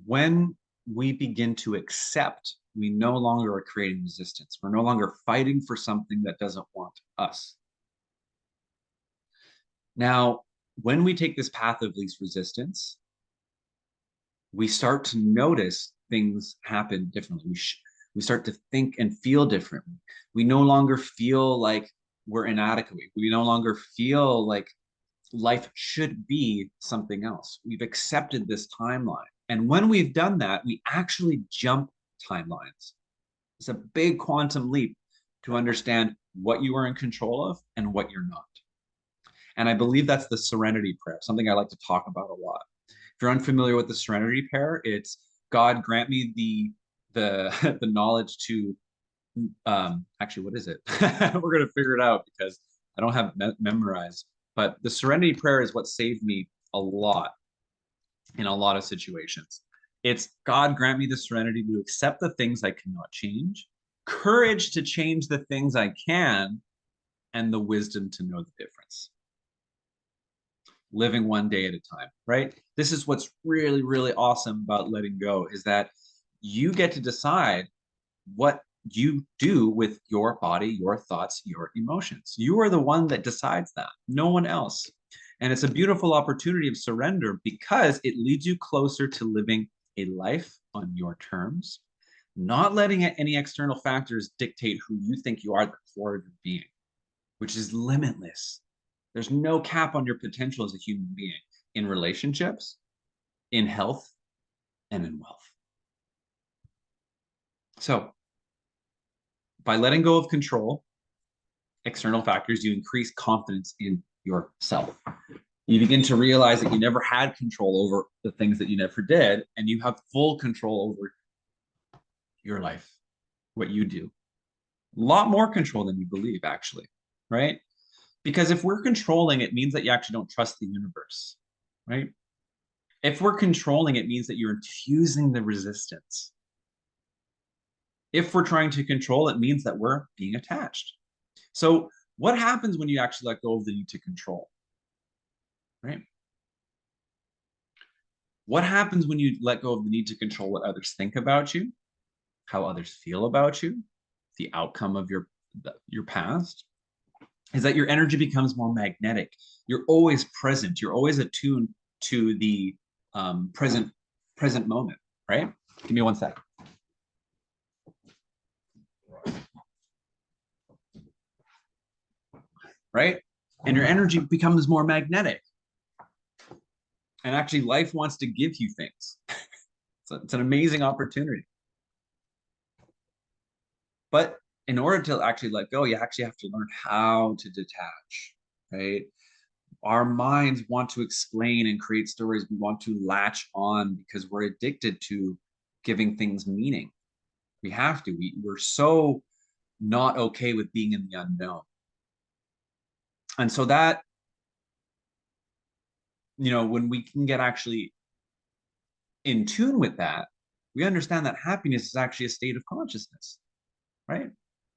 When we begin to accept, we no longer are creating resistance. We're no longer fighting for something that doesn't want us. Now, when we take this path of least resistance, we start to notice things happen differently. We start to think and feel differently. We no longer feel like we're inadequate. We no longer feel like life should be something else. We've accepted this timeline. And when we've done that, we actually jump timelines. It's a big quantum leap to understand what you are in control of and what you're not. And I believe that's the serenity prayer, something I like to talk about a lot. If you're unfamiliar with the serenity prayer, it's God grant me the the knowledge to actually, what is it? We're gonna figure it out because I don't have it memorized. But the serenity prayer is what saved me a lot in a lot of situations. It's God grant me the serenity to accept the things I cannot change, courage to change the things I can, and the wisdom to know the difference. Living one day at a time, right? This is what's really, really awesome about letting go, is that you get to decide what you do with your body, your thoughts, your emotions. You are the one that decides that, no one else. And it's a beautiful opportunity of surrender because it leads you closer to living a life on your terms, not letting any external factors dictate who you think you are, the core of your being, which is limitless. There's no cap on your potential as a human being in relationships, in health, and in wealth. So, by letting go of control, external factors, you increase confidence in yourself. You begin to realize that you never had control over the things that you never did, and you have full control over your life, what you do. A lot more control than you believe, actually, right? Because if we're controlling, it means that you actually don't trust the universe, right? If we're controlling, it means that you're infusing the resistance. If we're trying to control, it means that we're being attached. So what happens when you actually let go of the need to control, right? What happens when you let go of the need to control what others think about you, how others feel about you, the outcome of your past, is that your energy becomes more magnetic. You're always present. You're always attuned to the present moment, right? Give me one sec. Right? And your energy becomes more magnetic. And actually, life wants to give you things. So it's an amazing opportunity. But in order to actually let go, you actually have to learn how to detach, right? Our minds want to explain and create stories. We want to latch on because we're addicted to giving things meaning. We have to. We're so not okay with being in the unknown. And so that, when we can get actually in tune with that, we understand that happiness is actually a state of consciousness, right?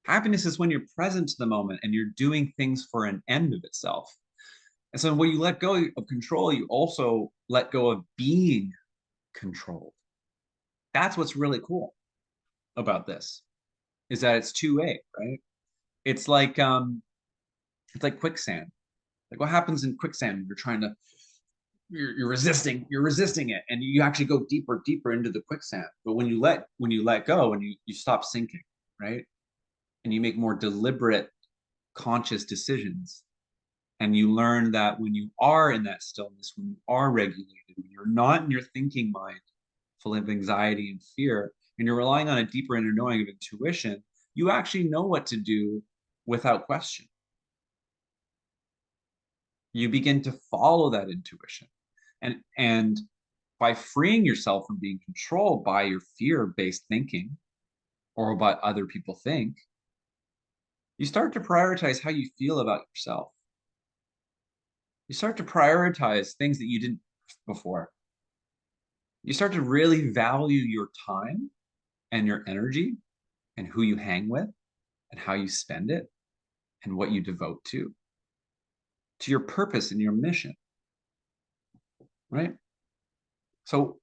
Happiness is when you're present to the moment and you're doing things for an end of itself. And so when you let go of control, you also let go of being controlled. That's what's really cool about this, is that it's two-way, right? It's like quicksand. Like what happens in quicksand when you're trying to you're resisting it, and you actually go deeper into the quicksand. But when you let go and you stop sinking, right? And you make more deliberate, conscious decisions, and you learn that when you are in that stillness, when you are regulated, when you're not in your thinking mind full of anxiety and fear, and you're relying on a deeper inner knowing of intuition, you actually know what to do without question. You begin to follow that intuition. And by freeing yourself from being controlled by your fear-based thinking or what other people think, You start to prioritize how you feel about yourself. You start to prioritize things that you didn't before. You start to really value your time and your energy and who you hang with and how you spend it and what you devote to your purpose and your mission, right? So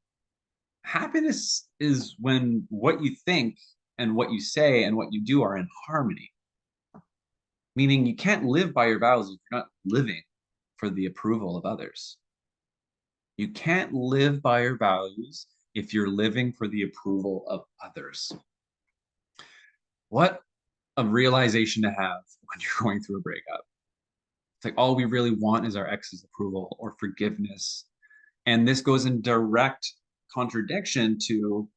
happiness is when what you think and what you say and what you do are in harmony, meaning you can't live by your vows if you're not living for the approval of others. You can't live by your values if you're living for the approval of others. What a realization to have when you're going through a breakup. It's like all we really want is our ex's approval or forgiveness. And this goes in direct contradiction to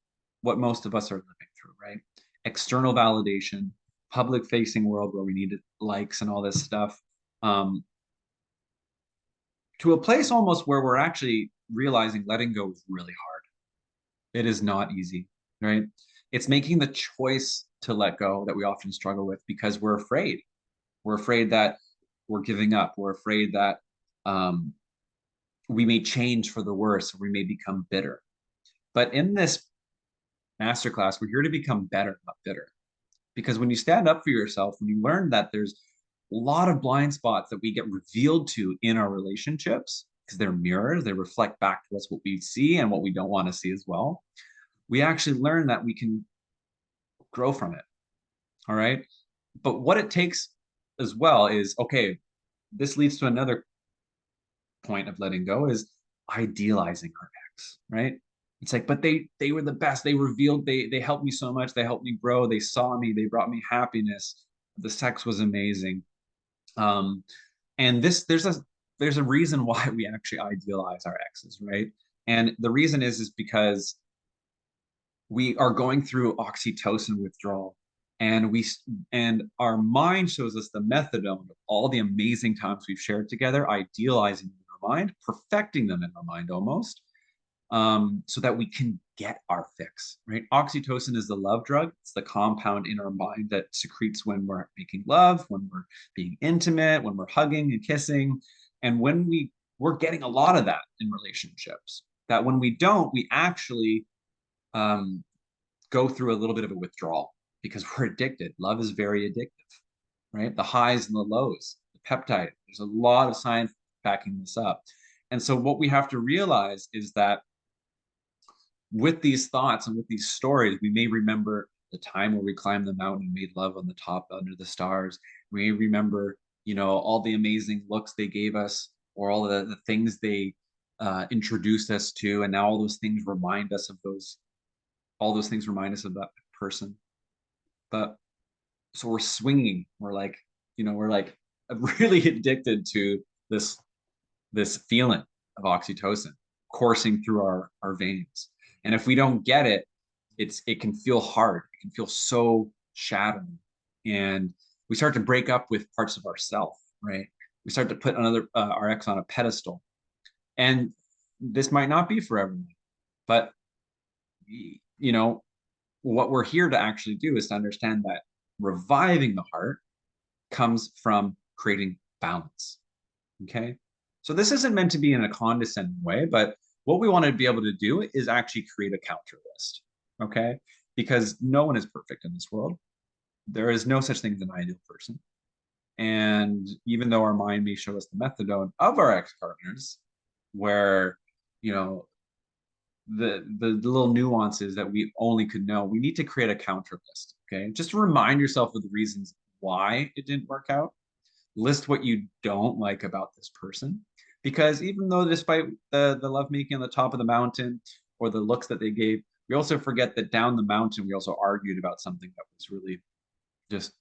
what most of us are living through, right? External validation, public facing world where we need likes and all this stuff, um, to a place almost where we're actually realizing letting go is really hard. It is not easy, right? It's making the choice to let go that we often struggle with because we're afraid. We're afraid that we're giving up. We're afraid that um, we may change for the worse, or we may become bitter. But in this masterclass, we're here to become better, not bitter. Because when you stand up for yourself, when you learn that there's a lot of blind spots that we get revealed to in our relationships, because they're mirrors, they reflect back to us what we see and what we don't want to see as well. We actually learn that we can grow from it. All right. But what it takes as well is okay, this leads to another point of letting go is idealizing our ex, right? It's like, but they were the best. They revealed, they helped me so much. They helped me grow. They saw me. They brought me happiness. The sex was amazing. Um, and this there's a reason why we actually idealize our exes, right? And the reason is because we are going through oxytocin withdrawal, and our mind shows us the methadone of all the amazing times we've shared together, idealizing them in our mind, perfecting them in our mind almost, so that we can get our fix, right? Oxytocin is the love drug. It's the compound in our mind that secretes when we're making love, when we're being intimate, when we're hugging and kissing. And when we're getting a lot of that in relationships, that when we don't, we actually um, go through a little bit of a withdrawal because we're addicted. Love is very addictive, right? The highs and the lows, the peptide, there's a lot of science backing this up. And so what we have to realize is that with these thoughts and with these stories, we may remember the time where we climbed the mountain and made love on the top under the stars. We may remember, all the amazing looks they gave us or all the things they introduced us to. And now all those things remind us of that person. But so we're swinging. We're like really addicted to this feeling of oxytocin coursing through our veins. And if we don't get it, it can feel hard. It can feel so shattering. And we start to break up with parts of ourself, right? We start to put our ex on a pedestal. And this might not be for everyone, but what we're here to actually do is to understand that reviving the heart comes from creating balance. Okay. So this isn't meant to be in a condescending way, but what we want to be able to do is actually create a counter list. Okay. Because no one is perfect in this world. There is no such thing as an ideal person. And even though our mind may show us the methadone of our ex partners, where, you know, the little nuances that we only could know, we need to create a counter list. Okay. Just to remind yourself of the reasons why it didn't work out. List what you don't like about this person. Because even though despite the lovemaking on the top of the mountain or the looks that they gave, we also forget that down the mountain, we also argued about something that was really just,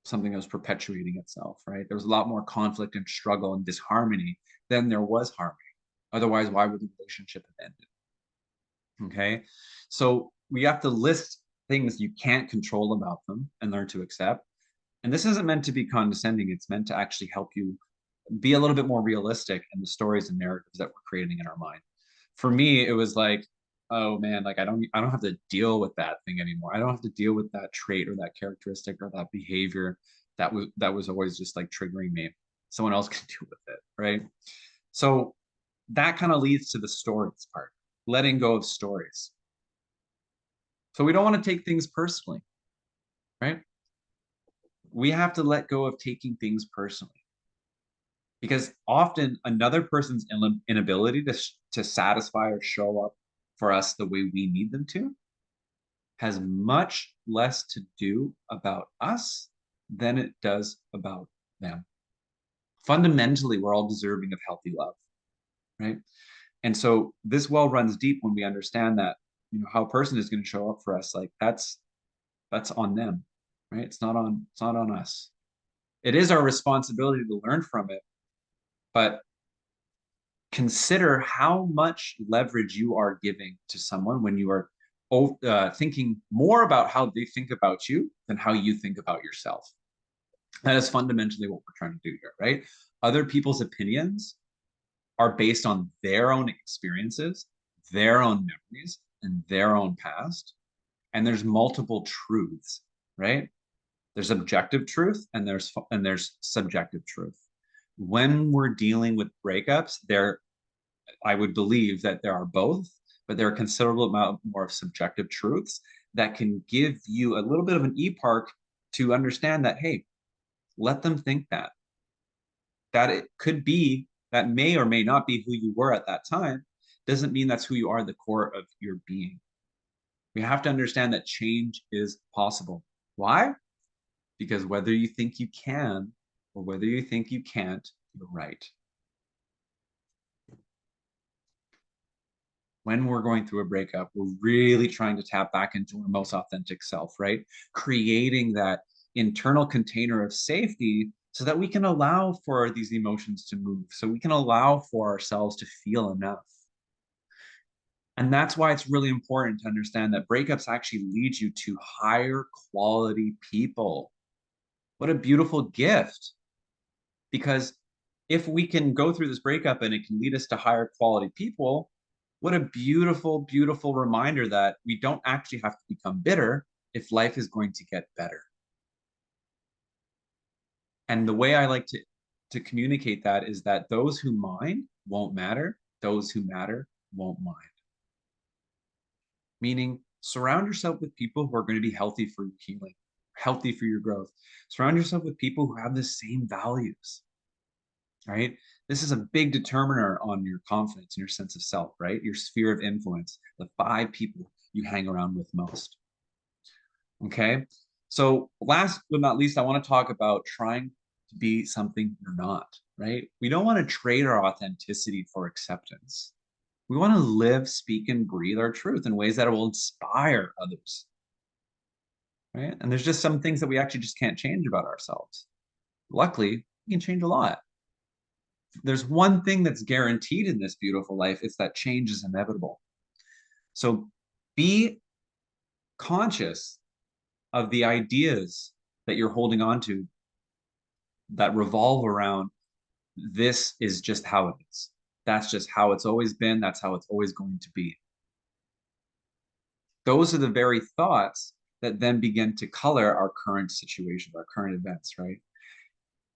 something that was perpetuating itself, right? There was a lot more conflict and struggle and disharmony than there was harmony. Otherwise, why would the relationship have ended? Okay. So we have to list things you can't control about them and learn to accept. And this isn't meant to be condescending. It's meant to actually help you be a little bit more realistic in the stories and narratives that we're creating in our mind. For me, it was like, oh man, like I don't have to deal with that thing anymore. I don't have to deal with that trait or that characteristic or that behavior that was always just like triggering me. Someone else can deal with it, right? So that kind of leads to the stories part, letting go of stories. So we don't want to take things personally, right? We have to let go of taking things personally because often another person's inability to satisfy or show up for us the way we need them to has much less to do about us than it does about them. Fundamentally, we're all deserving of healthy love, right? And so this well runs deep when we understand that, how a person is going to show up for us, like that's on them, right? It's not on us. It is our responsibility to learn from it, but consider how much leverage you are giving to someone when you are thinking more about how they think about you than how you think about yourself. That is fundamentally what we're trying to do here, right? Other people's opinions are based on their own experiences, their own memories, and their own past. And there's multiple truths, right? There's objective truth and there's subjective truth. When we're dealing with breakups, I would believe that there are both, but there are a considerable amount more of subjective truths that can give you a little bit of an e-park to understand that, hey, let them think that it could be, that may or may not be who you were at that time, doesn't mean that's who you are at the core of your being. We have to understand that change is possible. Why? Because whether you think you can or whether you think you can't, you're right. When we're going through a breakup, we're really trying to tap back into our most authentic self, right? Creating that internal container of safety so that we can allow for these emotions to move, so we can allow for ourselves to feel enough. And that's why it's really important to understand that breakups actually lead you to higher quality people. What a beautiful gift. Because if we can go through this breakup and it can lead us to higher quality people, what a beautiful, beautiful reminder that we don't actually have to become bitter if life is going to get better. And the way I like to communicate that is that those who mind won't matter, those who matter won't mind. Meaning, surround yourself with people who are going to be healthy for your healing, healthy for your growth. Surround yourself with people who have the same values, right? This is a big determiner on your confidence and your sense of self, right? Your sphere of influence, the 5 people you hang around with most. Okay. So last but not least, I want to talk about trying to be something you're not, right? We don't want to trade our authenticity for acceptance. We want to live, speak, and breathe our truth in ways that will inspire others, right? And there's just some things that we actually just can't change about ourselves. Luckily, we can change a lot. There's one thing that's guaranteed in this beautiful life, it's that change is inevitable. So be conscious of the ideas that you're holding on to that revolve around this is just how it is. That's just how it's always been. That's how it's always going to be. Those are the very thoughts that then begin to color our current situation, our current events, right?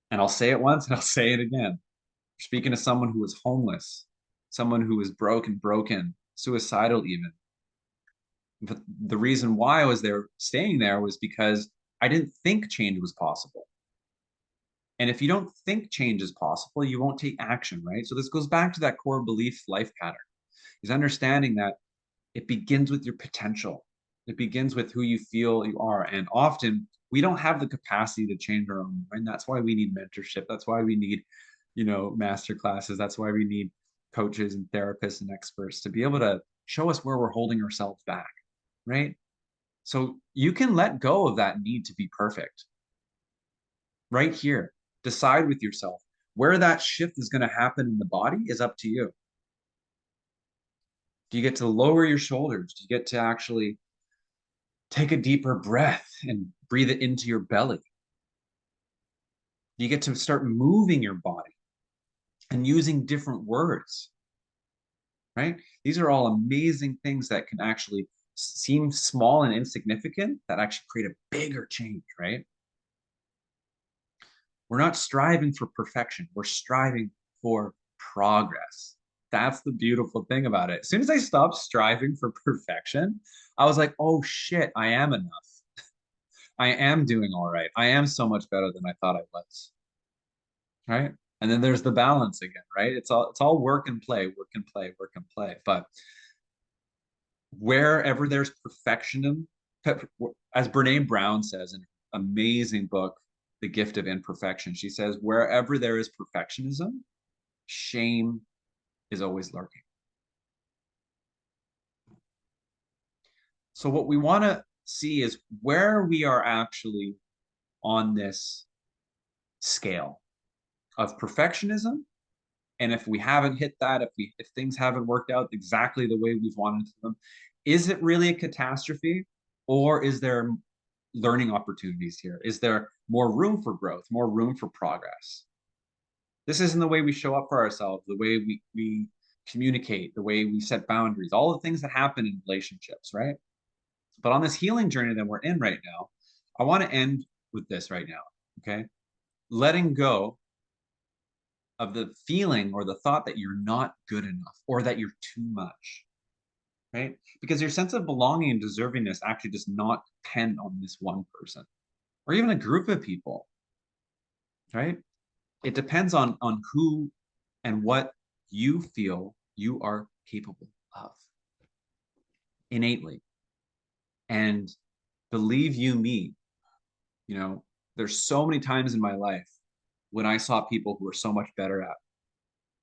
And I'll say it once and I'll say it again. Speaking to someone who was homeless, someone who was broken, suicidal even. But the reason why I was there staying there was because I didn't think change was possible. And if you don't think change is possible, you won't take action, right? So this goes back to that core belief life pattern, is understanding that it begins with your potential. It begins with who you feel you are. And often we don't have the capacity to change our own mind. That's why we need mentorship. That's why we need, master classes. That's why we need coaches and therapists and experts to be able to show us where we're holding ourselves back, right? So you can let go of that need to be perfect right here. Decide with yourself where that shift is going to happen in the body is up to you. Do you get to lower your shoulders? Do you get to actually take a deeper breath and breathe it into your belly? Do you get to start moving your body and using different words, right? These are all amazing things that can actually seem small and insignificant that actually create a bigger change, right? We're not striving for perfection. We're striving for progress. That's the beautiful thing about it. As soon as I stopped striving for perfection, I was like, oh shit, I am enough. I am doing all right. I am so much better than I thought I was. Right. And then there's the balance again, right? It's all work and play, work and play, work and play. But wherever there's perfectionism, as Brene Brown says in an amazing book, The Gift of Imperfection, she says, wherever there is perfectionism, shame is always lurking. So what we want to see is where we are actually on this scale of perfectionism. And if we haven't hit that, if things haven't worked out exactly the way we've wanted them, is it really a catastrophe, or is there learning opportunities here? Is there more room for growth, more room for progress? This isn't the way we show up for ourselves, the way we communicate, the way we set boundaries, all the things that happen in relationships, right? But on this healing journey that we're in right now, I want to end with this right now, okay? Letting go of the feeling or the thought that you're not good enough or that you're too much, right? Because your sense of belonging and deservingness actually does not depend on this one person or even a group of people, right? It depends on who and what you feel you are capable of innately. And believe you me, you know, there's so many times in my life when I saw people who were so much better at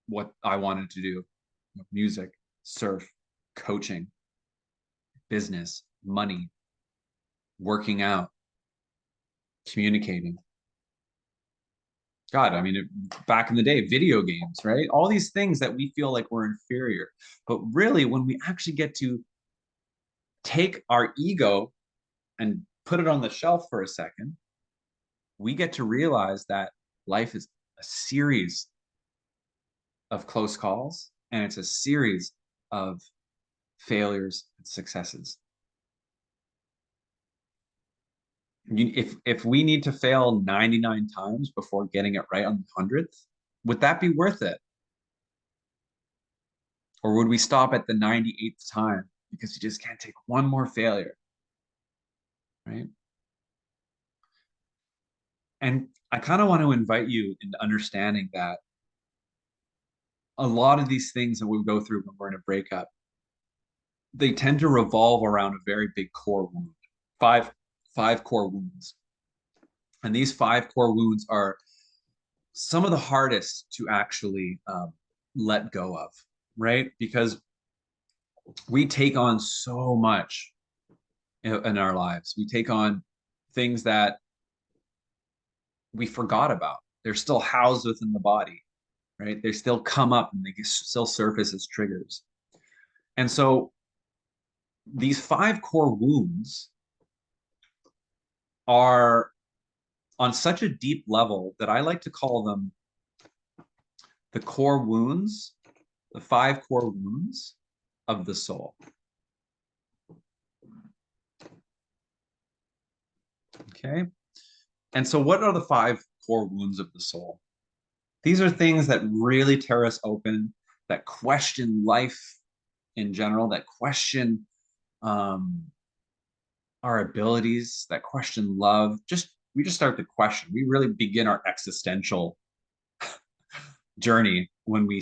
what I wanted to do, you know, music, surf, coaching, business, money, working out, communicating. God, I mean, back in the day, video games, right? All these things that we feel like we're inferior. But really, when we actually get to take our ego and put it on the shelf for a second, we get to realize that life is a series of close calls and it's a series of failures and successes. If we need to fail 99 times before getting it right on the 100th, would that be worth it? Or would we stop at the 98th time because you just can't take one more failure, right? And I kind of want to invite you into understanding that a lot of these things that we go through when we're in a breakup, they tend to revolve around a very big core wound. Five, five core wounds. And these five core wounds are some of the hardest to actually let go of, right? Because we take on so much in our lives. We take on things that we forgot about. They're still housed within the body, right? They still come up and they still surface as triggers. And so these five core wounds are on such a deep level that I like to call them the core wounds, the five core wounds of the soul. Okay. And so, what are the five core wounds of the soul? These are things that really tear us open, that question life in general, that question um, our abilities, that question love. We just start to question. We really begin our existential journey when we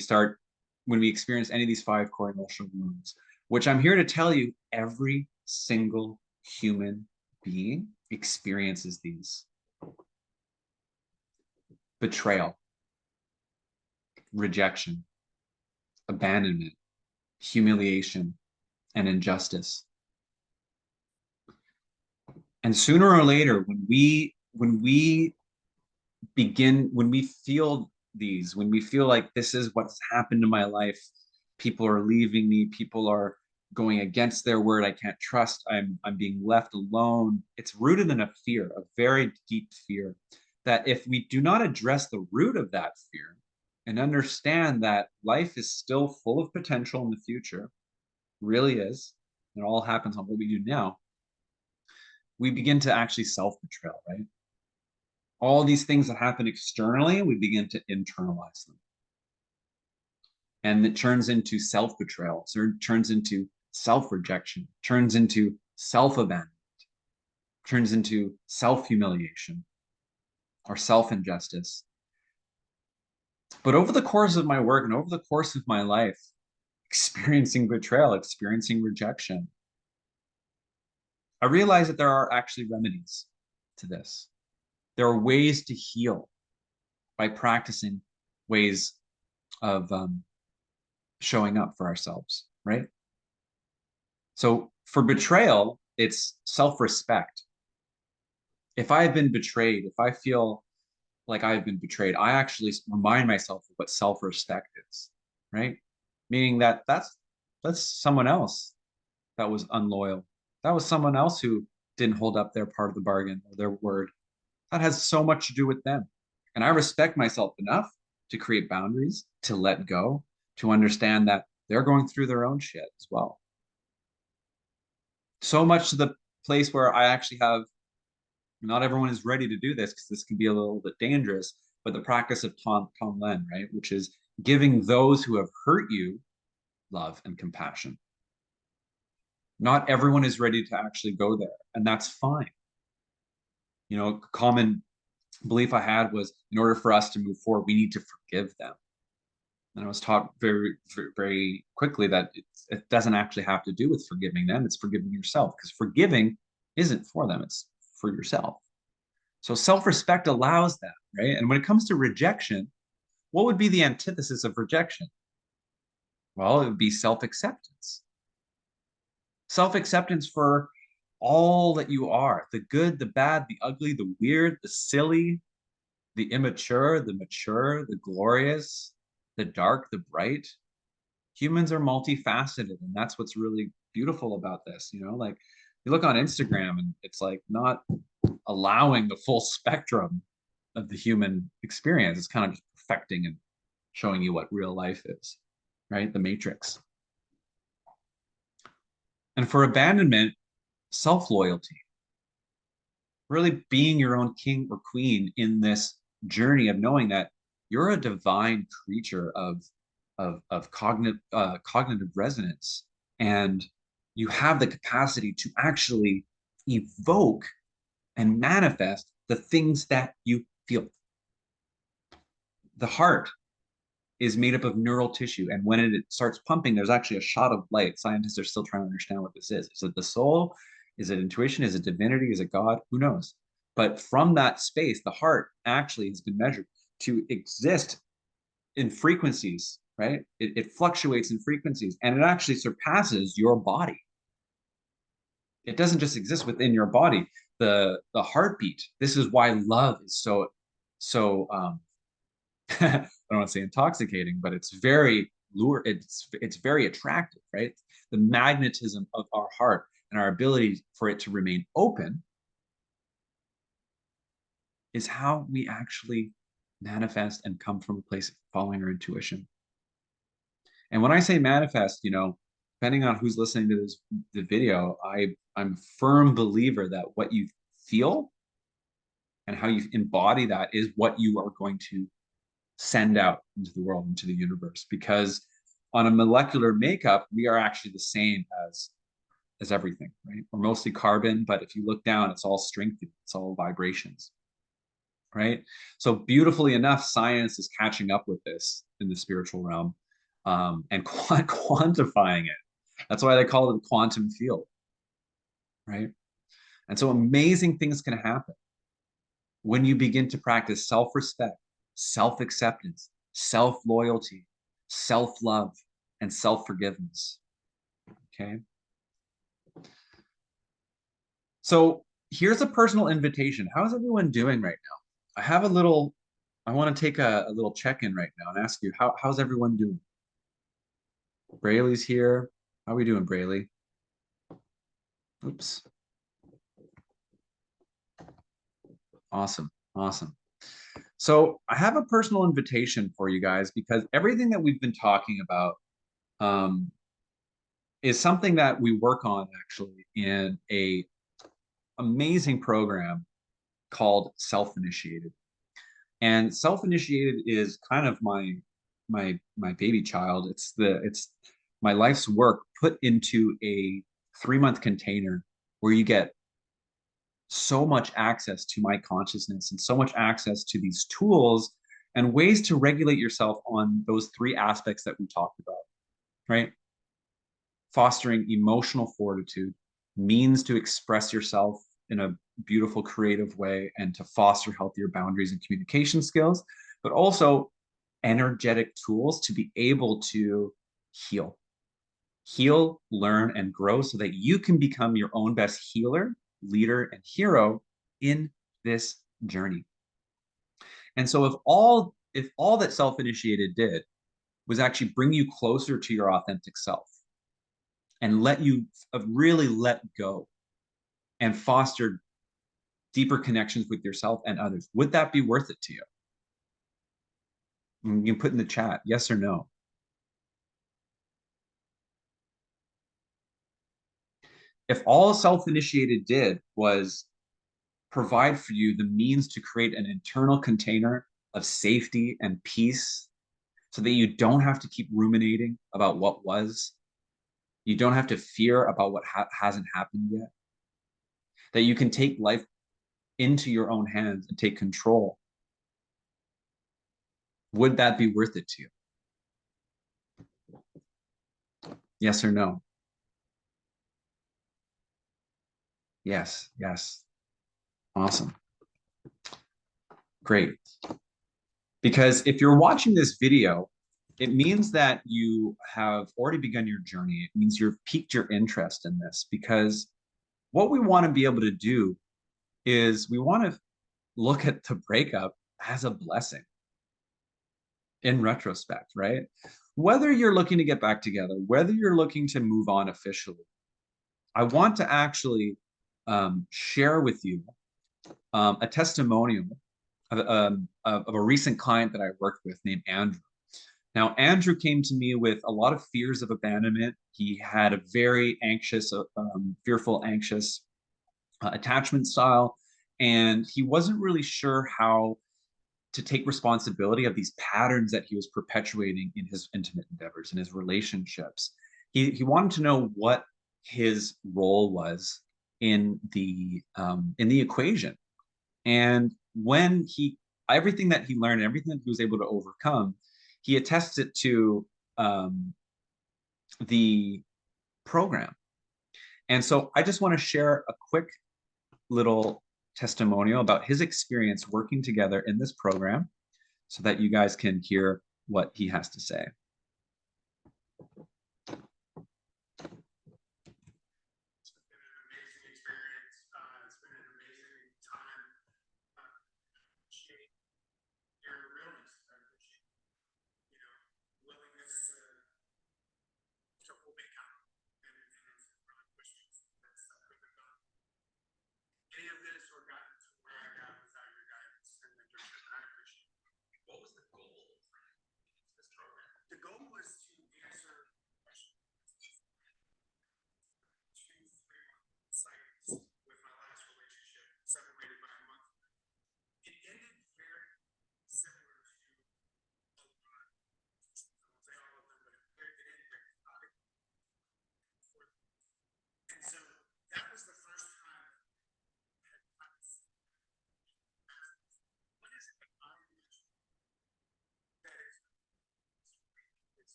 experience any of these five core emotional wounds, which I'm here to tell you, every single human being experiences these. Betrayal, rejection, abandonment, humiliation, and injustice. And sooner or later, when we feel these, when we feel like this is what's happened to my life, people are leaving me, people are going against their word, I can't trust, I'm being left alone. It's rooted in a fear, a very deep fear, that if we do not address the root of that fear, and understand that life is still full of potential in the future, really is. It all happens on what we do now. We begin to actually self-betrayal, right? All these things that happen externally, we begin to internalize them. And it turns into self-betrayal, so it turns into self-rejection, turns into self-abandonment, turns into self-humiliation or self-injustice. But over the course of my work and over the course of my life, experiencing betrayal, experiencing rejection, I realized that there are actually remedies to this. There are ways to heal by practicing ways of showing up for ourselves, right? So for betrayal, it's self-respect. If I have been betrayed, if I feel like I've been betrayed, I actually remind myself of what self-respect is, right? Meaning that that's someone else that was unloyal. That was someone else who didn't hold up their part of the bargain or their word. That has so much to do with them. And I respect myself enough to create boundaries, to let go, to understand that they're going through their own shit as well. So much to the place where I actually have, not everyone is ready to do this because this can be a little bit dangerous, but the practice of Tonglen, right? Which is giving those who have hurt you love and compassion. Not everyone is ready to actually go there, and that's fine. You know, common belief I had was in order for us to move forward, we need to forgive them. And I was taught very, very quickly that it doesn't actually have to do with forgiving them. It's forgiving yourself, because forgiving isn't for them. It's for yourself. So self-respect allows that, right? And when it comes to rejection, what would be the antithesis of rejection? Well, it would be self-acceptance. Self-acceptance for all that you are, the good, the bad, the ugly, the weird, the silly, the immature, the mature, the glorious, the dark, the bright. Humans are multifaceted, and that's what's really beautiful about this. You know, like you look on Instagram and it's like not allowing the full spectrum of the human experience. It's kind of just perfecting and showing you what real life is, right? The matrix. And for abandonment, self-loyalty, really being your own king or queen in this journey of knowing that you're a divine creature of cognitive resonance, and you have the capacity to actually evoke and manifest the things that you feel. The heart is made up of neural tissue, and when it starts pumping, there's actually a shot of light. Scientists are still trying to understand what this is. Is it the soul? Is it intuition? Is it divinity? Is it God? Who knows? But from that space, the heart actually has been measured to exist in frequencies, right? It fluctuates in frequencies, and it actually surpasses your body. It doesn't just exist within your body. The heartbeat. This is why love is so I don't want to say intoxicating, but it's very it's very attractive, right? The magnetism of our heart and our ability for it to remain open is how we actually manifest and come from a place of following our intuition. And when I say manifest, you know, depending on who's listening to the video, I'm a firm believer that what you feel and how you embody that is what you are going to send out into the world, into the universe. Because on a molecular makeup, we are actually the same as everything, right? We're mostly carbon, but if you look down, it's all strength, it's all vibrations, right? So beautifully enough, science is catching up with this in the spiritual realm, and quantifying it. That's why they call it the quantum field, right? And so amazing things can happen when you begin to practice self-respect, self-acceptance, self-loyalty, self-love, and self-forgiveness. Okay. So here's a personal invitation. How's everyone doing right now? I want to take a little check-in right now and ask you, how's everyone doing? Brayleigh's here. How are we doing, Brayleigh? Oops. Awesome. Awesome. So I have a personal invitation for you guys because everything that we've been talking about um, is something that we work on actually in a amazing program called Self-Initiated. And Self-Initiated is kind of my baby child. It's my life's work put into a 3-month container where you get so much access to my consciousness and so much access to these tools and ways to regulate yourself on those three aspects that we talked about, right? Fostering emotional fortitude, means to express yourself in a beautiful, creative way and to foster healthier boundaries and communication skills, but also energetic tools to be able to heal, learn, and grow so that you can become your own best healer, leader, and hero in this journey. And so if all that self-initiated did was actually bring you closer to your authentic self and let you really let go and foster deeper connections with yourself and others, would that be worth it to you? You can put in the chat yes or no. If all self-initiated did was provide for you the means to create an internal container of safety and peace so that you don't have to keep ruminating about what was, you don't have to fear about what hasn't happened yet, that you can take life into your own hands and take control, would that be worth it to you? Yes or no? Yes, yes. Awesome. Great. Because if you're watching this video, it means that you have already begun your journey. It means you've piqued your interest in this because what we want to be able to do is we want to look at the breakup as a blessing in retrospect, right? Whether you're looking to get back together, whether you're looking to move on officially, I want to actually share with you a testimonial of a recent client that I worked with named Andrew. Now, Andrew came to me with a lot of fears of abandonment. He had a very anxious, fearful, anxious attachment style, and he wasn't really sure how to take responsibility of these patterns that he was perpetuating in his intimate endeavors, in his relationships. He wanted to know what his role was in the equation, and when he everything that he learned, everything that he was able to overcome, he attests it to the program. And so I just want to share a quick little testimonial about his experience working together in this program so that you guys can hear what he has to say.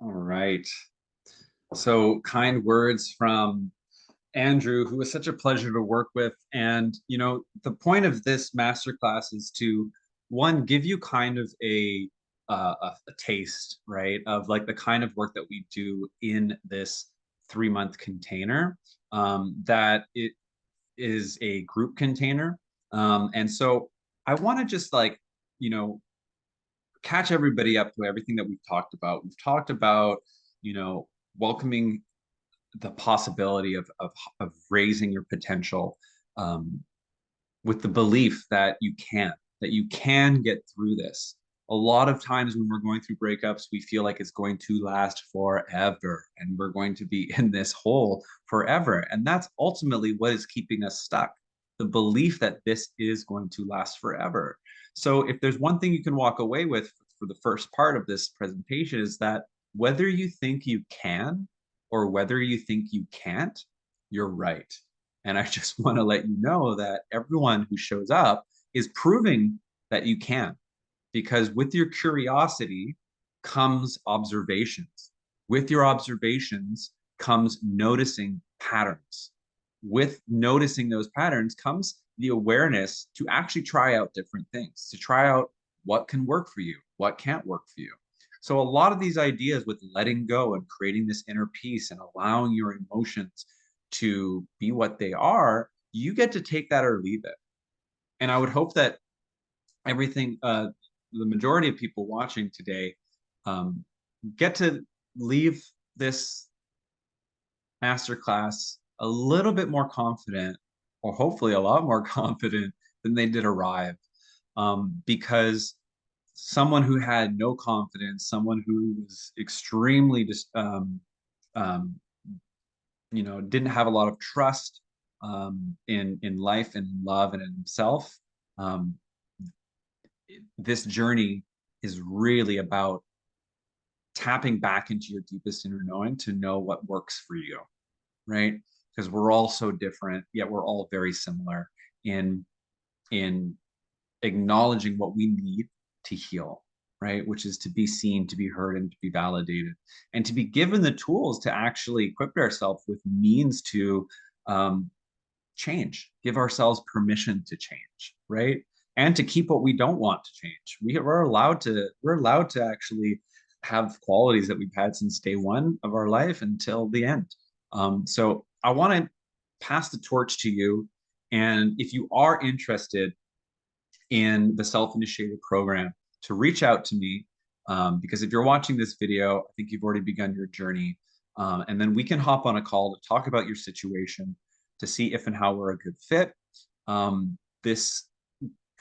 All right. So kind words from Andrew, who was such a pleasure to work with. And, the point of this masterclass is to, one, give you kind of a taste, right, of like the kind of work that we do in this 3-month container, that it is a group container. And so I want to just like, you know, catch everybody up to everything that we've talked about. We've talked about, welcoming the possibility of raising your potential, um, with the belief that you can get through this. A lot of times when we're going through breakups, we feel like it's going to last forever and we're going to be in this hole forever. And that's ultimately what is keeping us stuck. The belief that this is going to last forever. So if there's one thing you can walk away with for the first part of this presentation is that whether you think you can or whether you think you can't, you're right. And I just want to let you know that everyone who shows up is proving that you can, because with your curiosity comes observations. With your observations comes noticing patterns. With noticing those patterns comes the awareness to actually try out different things, to try out what can work for you, what can't work for you. So a lot of these ideas with letting go and creating this inner peace and allowing your emotions to be what they are, you get to take that or leave it. And I would hope that everything, the majority of people watching today, um, get to leave this masterclass a little bit more confident, or hopefully a lot more confident than they did arrive. Because someone who had no confidence, someone who was extremely just, um, didn't have a lot of trust, in life and in love and in himself. Um, this journey is really about tapping back into your deepest inner knowing to know what works for you, right? Because we're all so different, yet we're all very similar in in acknowledging what we need to heal, right? Which is to be seen, to be heard, and to be validated, and to be given the tools to actually equip ourselves with means to, um, change, give ourselves permission to change, right? And to keep what we don't want to change. We're allowed to actually have qualities that we've had since day one of our life until the end. So I want to pass the torch to you. And if you are interested in the self-initiated program, to reach out to me, because if you're watching this video, I think you've already begun your journey. And then we can hop on a call to talk about your situation, to see if and how we're a good fit. This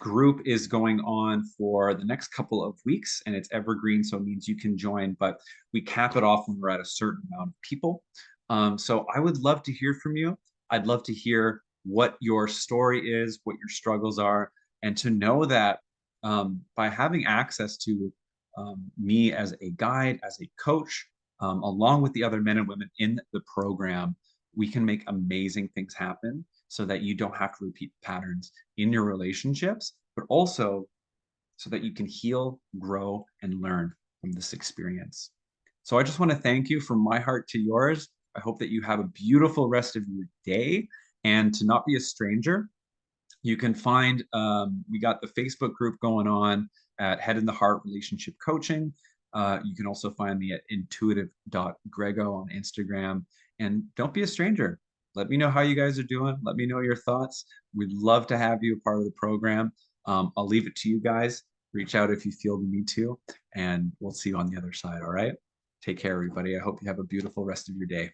group is going on for the next couple of weeks and it's evergreen, so it means you can join, but we cap it off when we're at a certain amount of people. So I would love to hear from you. I'd love to hear what your story is, what your struggles are, and to know that, by having access to, me as a guide, as a coach, along with the other men and women in the program, we can make amazing things happen so that you don't have to repeat patterns in your relationships, but also so that you can heal, grow, and learn from this experience. So I just want to thank you from my heart to yours. I hope that you have a beautiful rest of your day and to not be a stranger. You can find, we got the Facebook group going on at Head in the Heart Relationship Coaching. You can also find me at intuitive.grego on Instagram. And don't be a stranger. Let me know how you guys are doing. Let me know your thoughts. We'd love to have you a part of the program. I'll leave it to you guys. Reach out if you feel the need to, and we'll see you on the other side. All right. Take care, everybody. I hope you have a beautiful rest of your day.